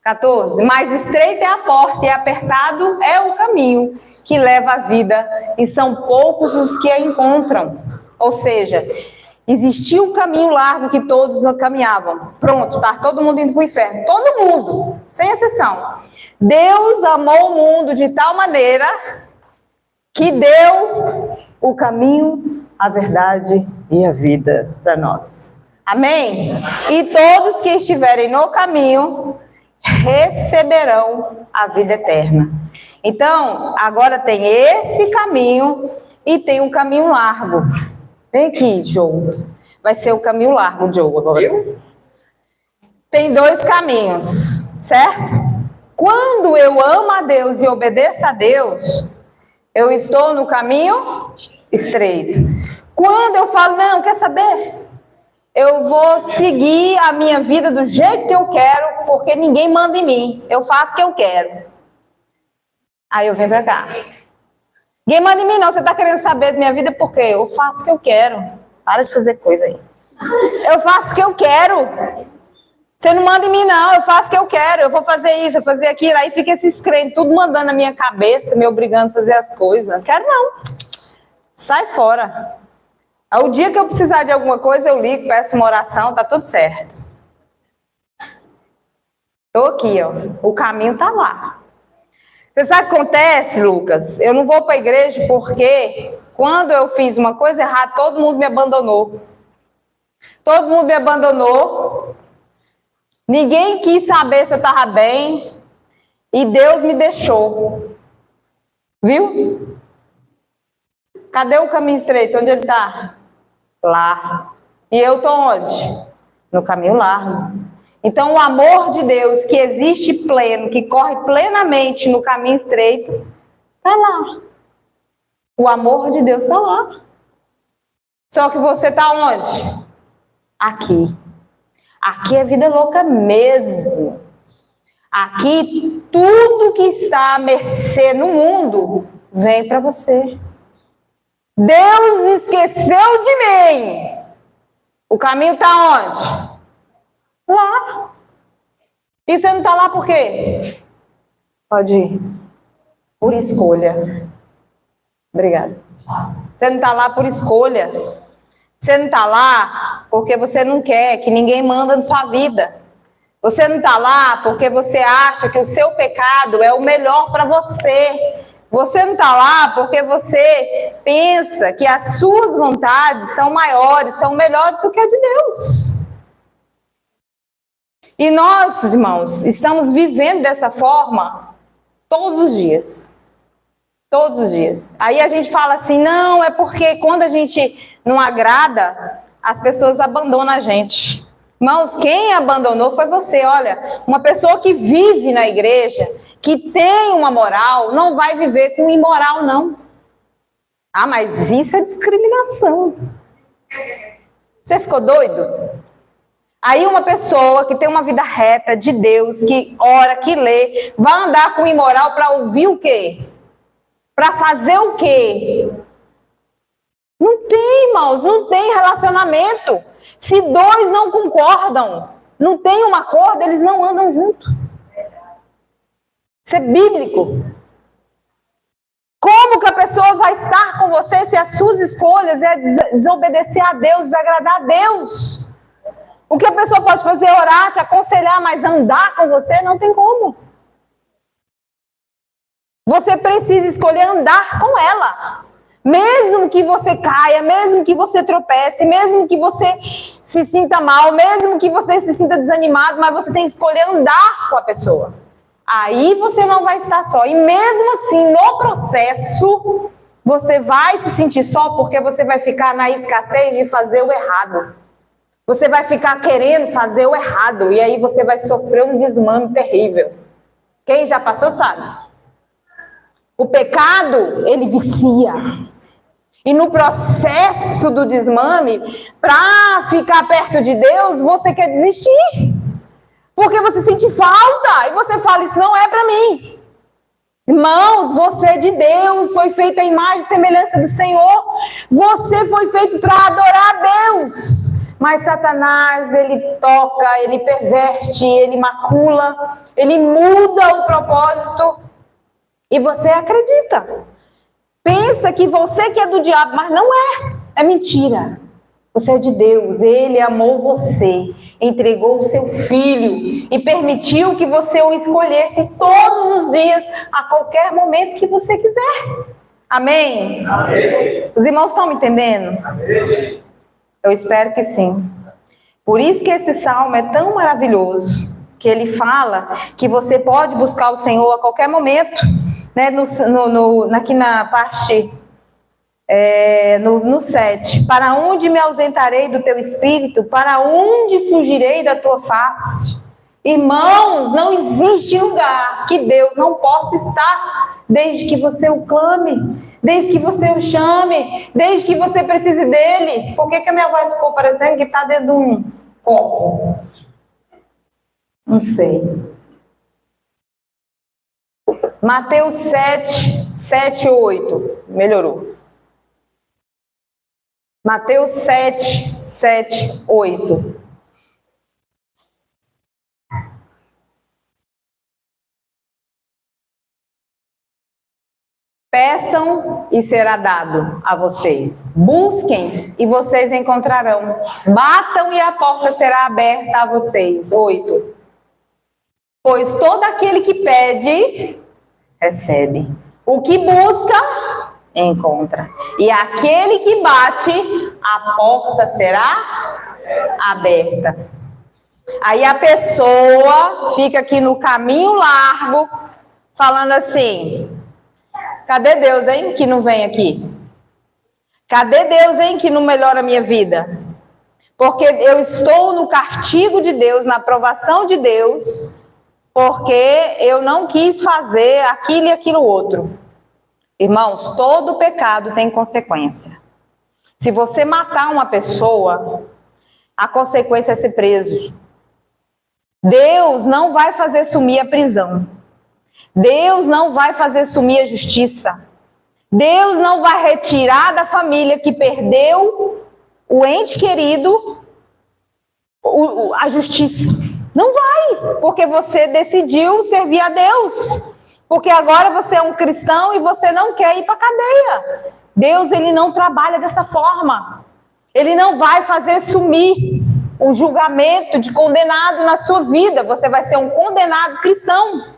14. Mas estreita é a porta e apertado é o caminho que leva à vida, e são poucos os que a encontram. Ou seja, existia um caminho largo que todos caminhavam. Pronto, tá todo mundo indo para o inferno. Todo mundo, sem exceção. Deus amou o mundo de tal maneira que deu o caminho, a verdade e a vida para nós. Amém? E todos que estiverem no caminho receberão a vida eterna. Então, agora tem esse caminho e tem um caminho largo. Vem aqui, Joe. Vai ser o caminho largo, Joe, agora. Tem dois caminhos, certo? Quando eu amo a Deus e obedeço a Deus, eu estou no caminho estreito. Quando eu falo, não, quer saber? Eu vou seguir a minha vida do jeito que eu quero, porque ninguém manda em mim. Eu faço o que eu quero. Aí eu venho pra cá. Ninguém manda em mim não, você tá querendo saber da minha vida por quê? Eu faço o que eu quero. Para de fazer coisa aí. Eu faço o que eu quero. Você não manda em mim não, eu faço o que eu quero. Eu vou fazer isso, eu vou fazer aquilo. Aí fica esses crentes tudo mandando na minha cabeça, me obrigando a fazer as coisas. Não quero não. Sai fora. O dia que eu precisar de alguma coisa, eu ligo, peço uma oração, tá tudo certo. Estou aqui, ó. O caminho tá lá. Você sabe o que acontece, Lucas? Eu não vou para a igreja porque quando eu fiz uma coisa errada, todo mundo me abandonou. Todo mundo me abandonou. Ninguém quis saber se eu estava bem. E Deus me deixou. Viu? Cadê o caminho estreito? Onde ele está? Lá. E eu estou onde? No caminho largo. Então, o amor de Deus, que existe pleno, que corre plenamente no caminho estreito, está lá. O amor de Deus está lá. Só que você está onde? Aqui. Aqui é vida louca mesmo. Aqui, tudo que está à mercê no mundo, vem para você. Deus esqueceu de mim. O caminho está onde? Lá. E você não está lá por quê? Pode ir. Por escolha. Obrigada. Você não está lá por escolha. Você não está lá porque você não quer que ninguém manda na sua vida. Você não está lá porque você acha que o seu pecado é o melhor para você. Você não está lá porque você pensa que as suas vontades são maiores, são melhores do que a de Deus. E nós, irmãos, estamos vivendo dessa forma todos os dias. Todos os dias. Aí a gente fala assim, não, é porque quando a gente não agrada, as pessoas abandonam a gente. Irmãos, quem abandonou foi você. Olha, uma pessoa que vive na igreja, que tem uma moral, não vai viver com imoral, não. Ah, mas isso é discriminação. Você ficou doido? Aí uma pessoa que tem uma vida reta de Deus, que ora, que lê, vai andar com imoral para ouvir o quê? Para fazer o quê? Não tem, irmãos, não tem relacionamento. Se dois não concordam, não tem um acordo, eles não andam juntos. Isso é bíblico. Como que a pessoa vai estar com você se as suas escolhas é desobedecer a Deus, desagradar a Deus? O que a pessoa pode fazer é orar, te aconselhar, mas andar com você não tem como. Você precisa escolher andar com ela. Mesmo que você caia, mesmo que você tropece, mesmo que você se sinta mal, mesmo que você se sinta desanimado, mas você tem que escolher andar com a pessoa. Aí você não vai estar só. E mesmo assim, no processo, você vai se sentir só porque você vai ficar na escassez de fazer o errado. Você vai ficar querendo fazer o errado e aí você vai sofrer um desmame terrível. Quem já passou sabe. O pecado, ele vicia. E no processo do desmame, para ficar perto de Deus, você quer desistir. Porque você sente falta e você fala, isso não é para mim. Irmãos, você é de Deus, foi feito a imagem e semelhança do Senhor. Você foi feito para adorar a Deus. Mas Satanás, ele toca, ele perverte, ele macula, ele muda o propósito. E você acredita. Pensa que você que é do diabo, mas não é. É mentira. Você é de Deus, Ele amou você, entregou o seu Filho e permitiu que você o escolhesse todos os dias, a qualquer momento que você quiser. Amém? Amém. Os irmãos estão me entendendo? Amém. Eu espero que sim. Por isso que esse salmo é tão maravilhoso, que ele fala que você pode buscar o Senhor a qualquer momento, né? Aqui na parte... no 7, para onde me ausentarei do teu espírito? Para onde fugirei da tua face? Irmãos, não existe lugar que Deus não possa estar, desde que você o clame, desde que você o chame, desde que você precise dele. Por que a minha voz ficou parecendo que está dentro de um copo? Não sei. Mateus 7, 8, melhorou. Mateus 7, 8. Peçam e será dado a vocês. Busquem e vocês encontrarão. Batam e a porta será aberta a vocês. 8. Pois todo aquele que pede, recebe. O que busca, encontra. E aquele que bate, a porta será aberta. Aí a pessoa fica aqui no caminho largo, falando assim, cadê Deus, hein, que não vem aqui? Cadê Deus, hein, que não melhora a minha vida? Porque eu estou no castigo de Deus, na aprovação de Deus, porque eu não quis fazer aquilo e aquilo outro. Irmãos, todo pecado tem consequência. Se você matar uma pessoa, a consequência é ser preso. Deus não vai fazer sumir a prisão. Deus não vai fazer sumir a justiça. Deus não vai retirar da família que perdeu o ente querido a justiça. Não vai, porque você decidiu servir a Deus. Porque agora você é um cristão e você não quer ir para a cadeia. Deus, ele não trabalha dessa forma. Ele não vai fazer sumir o julgamento de condenado na sua vida. Você vai ser um condenado cristão.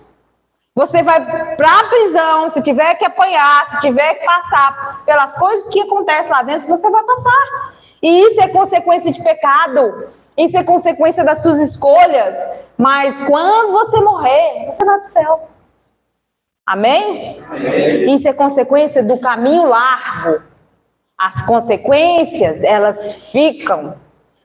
Você vai para a prisão, se tiver que apanhar, se tiver que passar pelas coisas que acontecem lá dentro, você vai passar. E isso é consequência de pecado. Isso é consequência das suas escolhas. Mas quando você morrer, você vai para o céu. Amém? Amém? Isso é consequência do caminho largo. As consequências, elas ficam.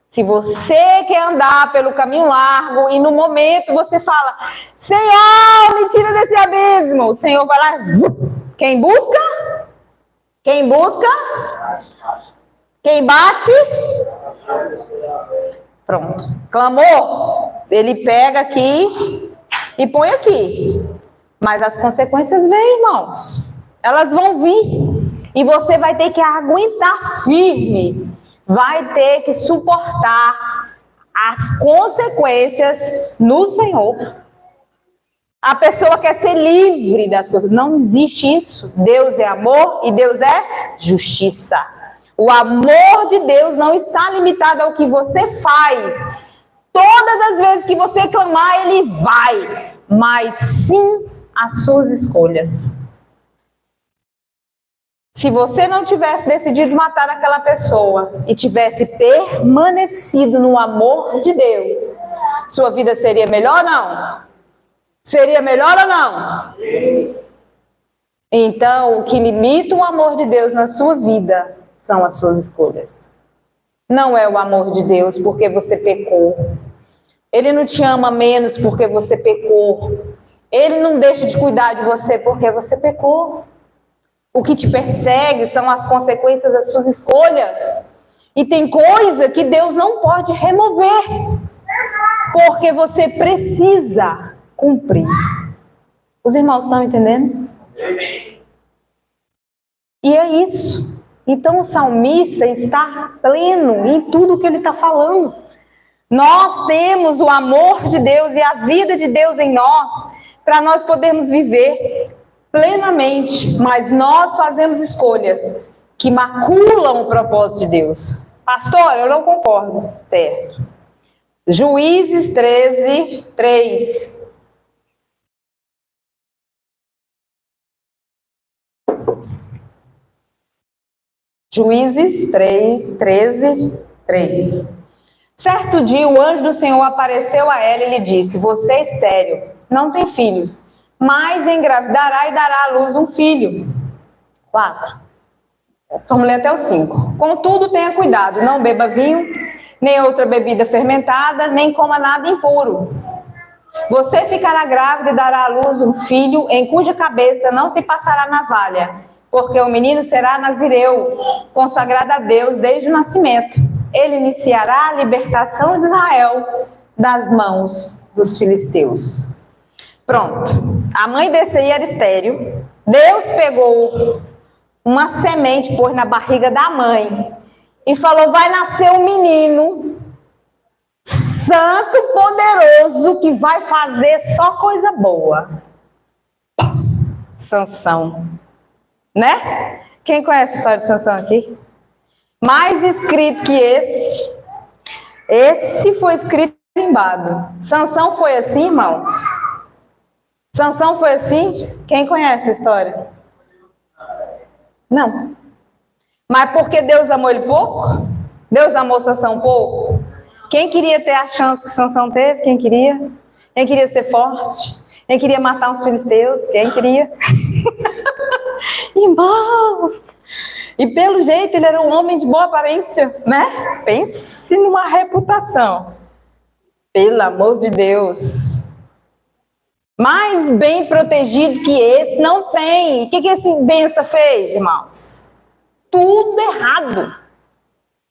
Se você quer andar pelo caminho largo e no momento você fala, Senhor, me tira desse abismo. O Senhor vai lá. Quem busca? Quem busca? Quem bate? Pronto. Clamou? Ele pega aqui e põe aqui. Mas as consequências vêm, irmãos. Elas vão vir. E você vai ter que aguentar firme. Vai ter que suportar as consequências no Senhor. A pessoa quer ser livre das coisas. Não existe isso. Deus é amor e Deus é justiça. O amor de Deus não está limitado ao que você faz. Todas as vezes que você clamar, Ele vai. Mas sim as suas escolhas. Se você não tivesse decidido matar aquela pessoa e tivesse permanecido no amor de Deus, sua vida seria melhor ou não? Seria melhor ou não? Sim. Então, o que limita o amor de Deus na sua vida são as suas escolhas. Não é o amor de Deus porque você pecou. Ele não te ama menos porque você pecou. Ele não deixa de cuidar de você porque você pecou. O que te persegue são as consequências das suas escolhas. E tem coisa que Deus não pode remover, porque você precisa cumprir. Os irmãos estão entendendo? E é isso. Então o salmista está pleno em tudo que ele está falando. Nós temos o amor de Deus e a vida de Deus em nós, para nós podermos viver plenamente, mas nós fazemos escolhas que maculam o propósito de Deus. Pastor, eu não concordo. Certo. Juízes 13, 3. Juízes 13, 3. Certo dia, o anjo do Senhor apareceu a ela e lhe disse: você é estéril, não tem filhos, mas engravidará e dará à luz um filho. 4. Vamos ler até o 5. Contudo, tenha cuidado, não beba vinho, nem outra bebida fermentada, nem coma nada impuro. Você ficará grávida e dará à luz um filho, em cuja cabeça não se passará navalha, porque o menino será nazireu, consagrado a Deus desde o nascimento. Ele iniciará a libertação de Israel das mãos dos filisteus. Pronto. A mãe desse aí era estéril. Deus pegou uma semente, pôs na barriga da mãe e falou: vai nascer um menino santo, poderoso, que vai fazer só coisa boa. Sansão. Né? Quem conhece a história de Sansão aqui? Mais escrito que esse. Esse foi escrito limbado. Sansão foi assim, irmãos? Sansão foi assim? Quem conhece a história? Não. Mas porque Deus amou ele pouco? Deus amou Sansão pouco? Quem queria ter a chance que Sansão teve? Quem queria? Quem queria ser forte? Quem queria matar os filisteus? Quem queria? Irmãos! E pelo jeito ele era um homem de boa aparência, né? Pense numa reputação. Pelo amor de Deus. Mais bem protegido que esse não tem. O que esse benção fez, irmãos? Tudo errado.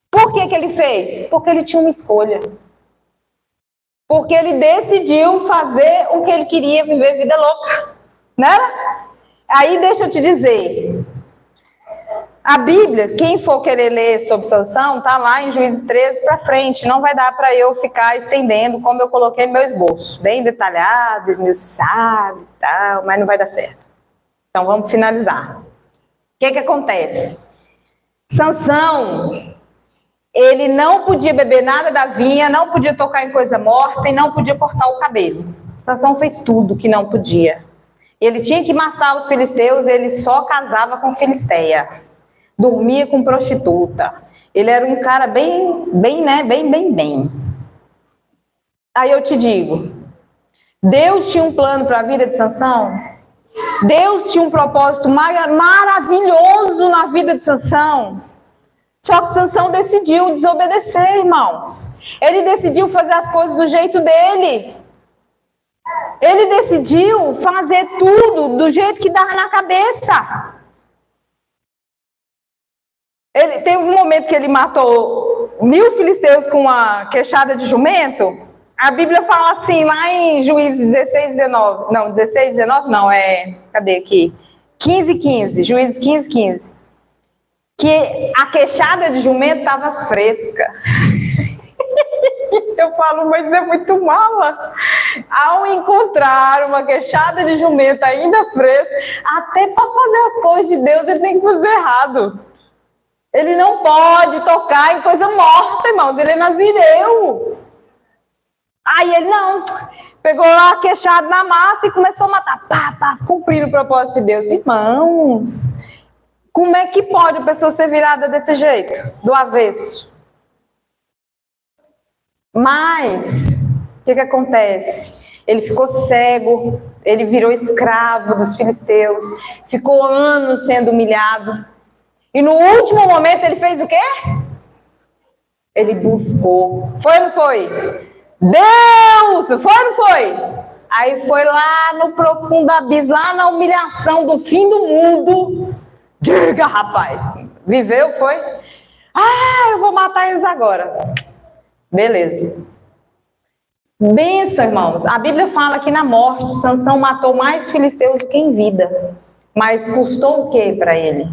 Por que ele fez? Porque ele tinha uma escolha. Porque ele decidiu fazer o que ele queria, viver vida louca. Né? Aí deixa eu te dizer. A Bíblia, quem for querer ler sobre Sansão, tá lá em Juízes 13 para frente. Não vai dar para eu ficar estendendo como eu coloquei no meu esboço. Bem detalhado, esmiuçado e tal, mas não vai dar certo. Então vamos finalizar. O que acontece? Sansão, ele não podia beber nada da vinha, não podia tocar em coisa morta e não podia cortar o cabelo. Sansão fez tudo que não podia. Ele tinha que matar os filisteus, ele só casava com filisteia. Dormia com prostituta. Ele era um cara bem. Aí eu te digo, Deus tinha um plano para a vida de Sansão? Deus tinha um propósito maravilhoso na vida de Sansão. Só que Sansão decidiu desobedecer, irmãos. Ele decidiu fazer as coisas do jeito dele. Ele decidiu fazer tudo do jeito que dava na cabeça. Ele teve um momento que ele matou 1000 filisteus com uma queixada de jumento. A Bíblia fala assim, lá em Juízes 16, 19. Não, 16, 19 não, cadê aqui? 15, 15. Juízes 15, 15. Que a queixada de jumento estava fresca. Eu falo, mas é muito mala. Ao encontrar uma queixada de jumento ainda fresca, até para fazer as coisas de Deus, ele tem que fazer errado. Ele não pode tocar em coisa morta, irmãos. Ele é nazireu. Aí ele não. Pegou lá a queixada na massa e começou a matar. Pá, cumprir o propósito de Deus. Irmãos, como é que pode a pessoa ser virada desse jeito? Do avesso. Mas, o que acontece? Ele ficou cego Ele virou escravo dos filisteus, ficou anos sendo humilhado. E no último momento ele fez o quê? Ele buscou. Foi ou não foi? Deus! Foi ou não foi? Aí foi lá no profundo abismo, lá na humilhação do fim do mundo. Diga, rapaz. Viveu, foi? Eu vou matar eles agora. Beleza. Benção, irmãos. A Bíblia fala que na morte, Sansão matou mais filisteus do que em vida. Mas custou o que para ele?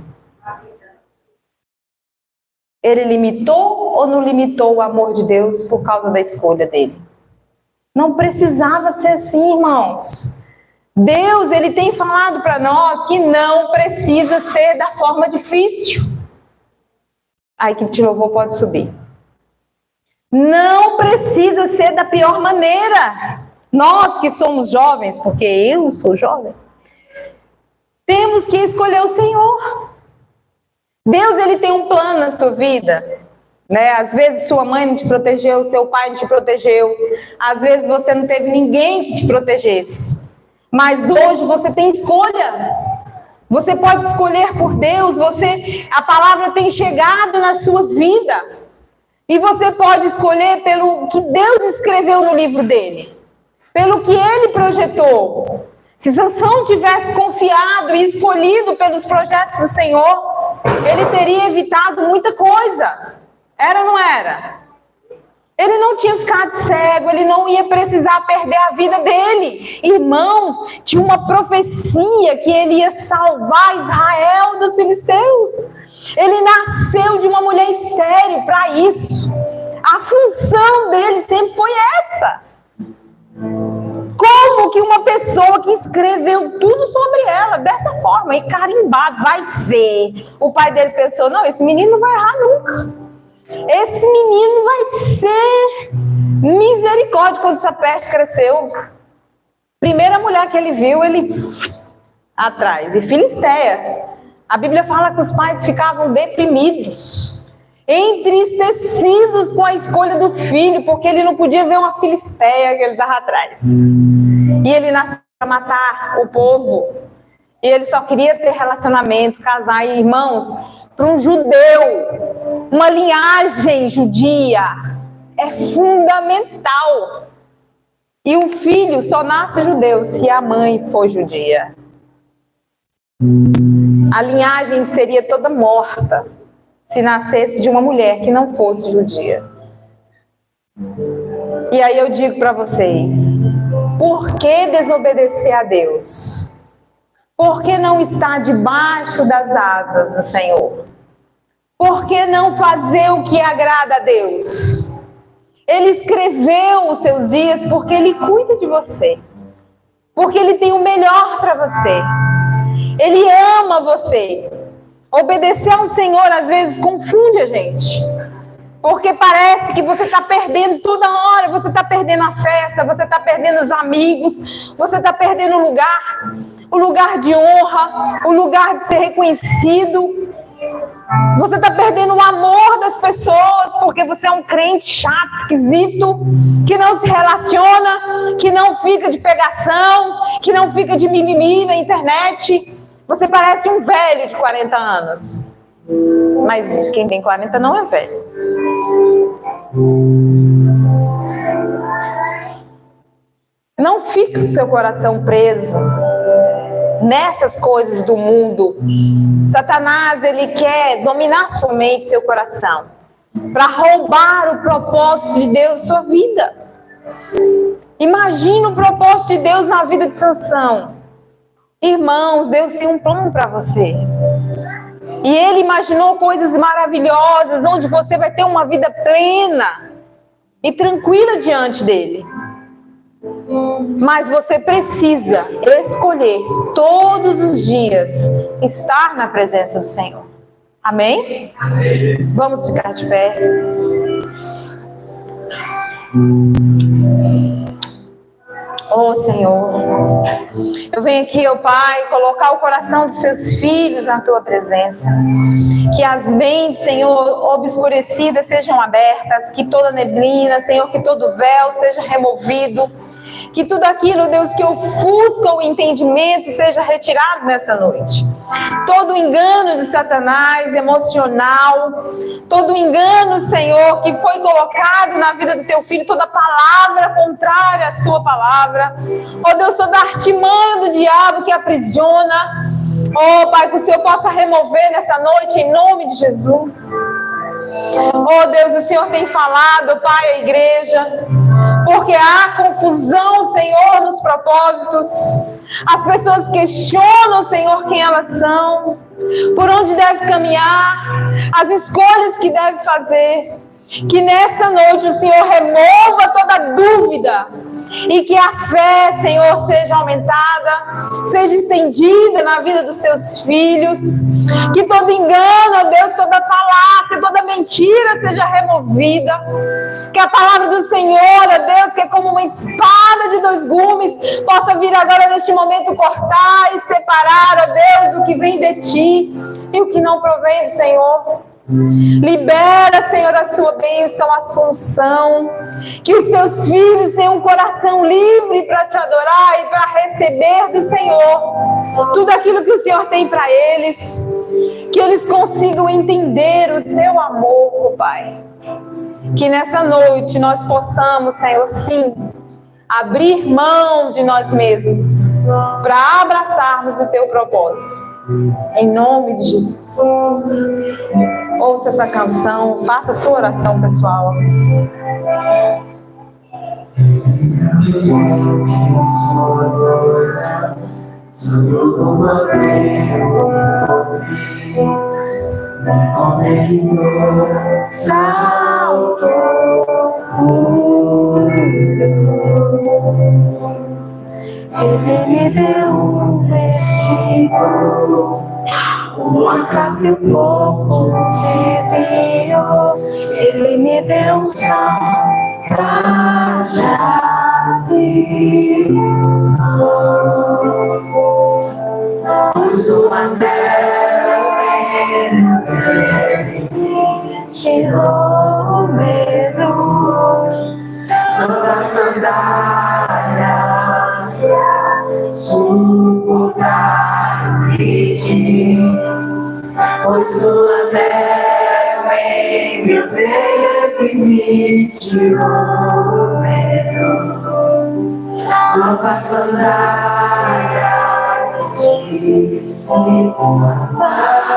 Ele limitou ou não limitou o amor de Deus por causa da escolha dele? Não precisava ser assim, irmãos. Deus, ele tem falado para nós que não precisa ser da forma difícil. A equipe de louvor pode subir. Não precisa ser da pior maneira. Nós que somos jovens, porque eu sou jovem, temos que escolher o Senhor. Deus, ele tem um plano na sua vida, né? Às vezes sua mãe não te protegeu, seu pai não te protegeu. Às vezes você não teve ninguém que te protegesse. Mas hoje você tem escolha. Você pode escolher por Deus. A palavra tem chegado na sua vida. E você pode escolher pelo que Deus escreveu no livro dele. Pelo que ele projetou. Se Sansão tivesse confiado e escolhido pelos projetos do Senhor, ele teria evitado muita coisa. Era ou não era? Ele não tinha ficado cego, ele não ia precisar perder a vida dele. Irmãos, tinha uma profecia que ele ia salvar Israel dos filisteus. Ele nasceu de uma mulher estéril para isso. A função dele sempre foi essa. Como que uma pessoa que escreveu tudo sobre ela, dessa forma, e carimbado, vai ser? O pai dele pensou, não, esse menino não vai errar nunca. Esse menino vai ser misericórdia. Quando essa peste cresceu, primeira mulher que ele viu, ele atrás. E Filisteia. A Bíblia fala que os pais ficavam deprimidos, entristecidos com a escolha do filho, porque ele não podia ver uma Filisteia que ele estava atrás. E ele nasceu para matar o povo. E ele só queria ter relacionamento, casar. E, irmãos, para um judeu, uma linhagem judia é fundamental. E o filho só nasce judeu se a mãe for judia. A linhagem seria toda morta se nascesse de uma mulher que não fosse judia. E aí eu digo para vocês, por que desobedecer a Deus? Por que não estar debaixo das asas do Senhor? Por que não fazer o que agrada a Deus? Ele escreveu os seus dias porque Ele cuida de você. Porque Ele tem o melhor para você. Ele ama você. Obedecer ao Senhor às vezes confunde a gente. Porque parece que você está perdendo toda hora. Você está perdendo a festa, você está perdendo os amigos, você está perdendo o lugar de honra, o lugar de ser reconhecido. Você está perdendo o amor das pessoas porque você é um crente chato, esquisito, que não se relaciona, que não fica de pegação, que não fica de mimimi na internet. Você parece um velho de 40 anos. Mas quem tem 40 não é velho. Não fixe o seu coração preso nessas coisas do mundo. Satanás, ele quer dominar sua mente, seu coração, para roubar o propósito de Deus na sua vida. Imagina o propósito de Deus na vida de Sansão. Irmãos, Deus tem um plano para você. E Ele imaginou coisas maravilhosas, onde você vai ter uma vida plena e tranquila diante dele. Mas você precisa escolher todos os dias estar na presença do Senhor. Amém? Amém. Vamos ficar de pé. Oh, Senhor, eu venho aqui, ó Pai, colocar o coração dos seus filhos na Tua presença. Que as mentes, Senhor, obscurecidas sejam abertas, que toda neblina, Senhor, que todo véu seja removido. Que tudo aquilo, Deus, que ofusca o entendimento seja retirado nessa noite. Todo engano de Satanás, emocional, todo engano, Senhor, que foi colocado na vida do teu filho, toda palavra contrária à sua palavra. Ó Deus, toda artimanha do diabo que aprisiona. Ó Pai, que o Senhor possa remover nessa noite, em nome de Jesus. Ó Deus, o Senhor tem falado, Pai, à igreja, porque há confusão, Senhor, nos propósitos. As pessoas questionam, Senhor, quem elas são, por onde deve caminhar, as escolhas que deve fazer. Que nesta noite o Senhor remova toda dúvida e que a fé, Senhor, seja aumentada, seja estendida na vida dos teus filhos. Que todo engano, ó Deus, toda falácia, toda mentira seja removida. Que a palavra do Senhor, ó Deus, que é como uma espada de dois gumes, possa vir agora neste momento cortar e separar, ó Deus, o que vem de ti e o que não provém do Senhor. Libera, Senhor, a sua bênção, a sua unção. Que os teus filhos tenham um coração livre para te adorar e para receber do Senhor tudo aquilo que o Senhor tem para eles. Que eles consigam entender o seu amor, Pai. Que nessa noite nós possamos, Senhor, sim, abrir mão de nós mesmos para abraçarmos o teu propósito. Em nome de Jesus. Ouça essa canção, faça a sua oração pessoal. Ele me deu um versículo, uma capa e um pouco de vinho. Ele me deu um som pra jardim. Uso anel, ele me tirou o medo. Todas sandálias suportar o ritmo, pois o anel em meu dedo me tirou o medo. Novas sandálias de se portar.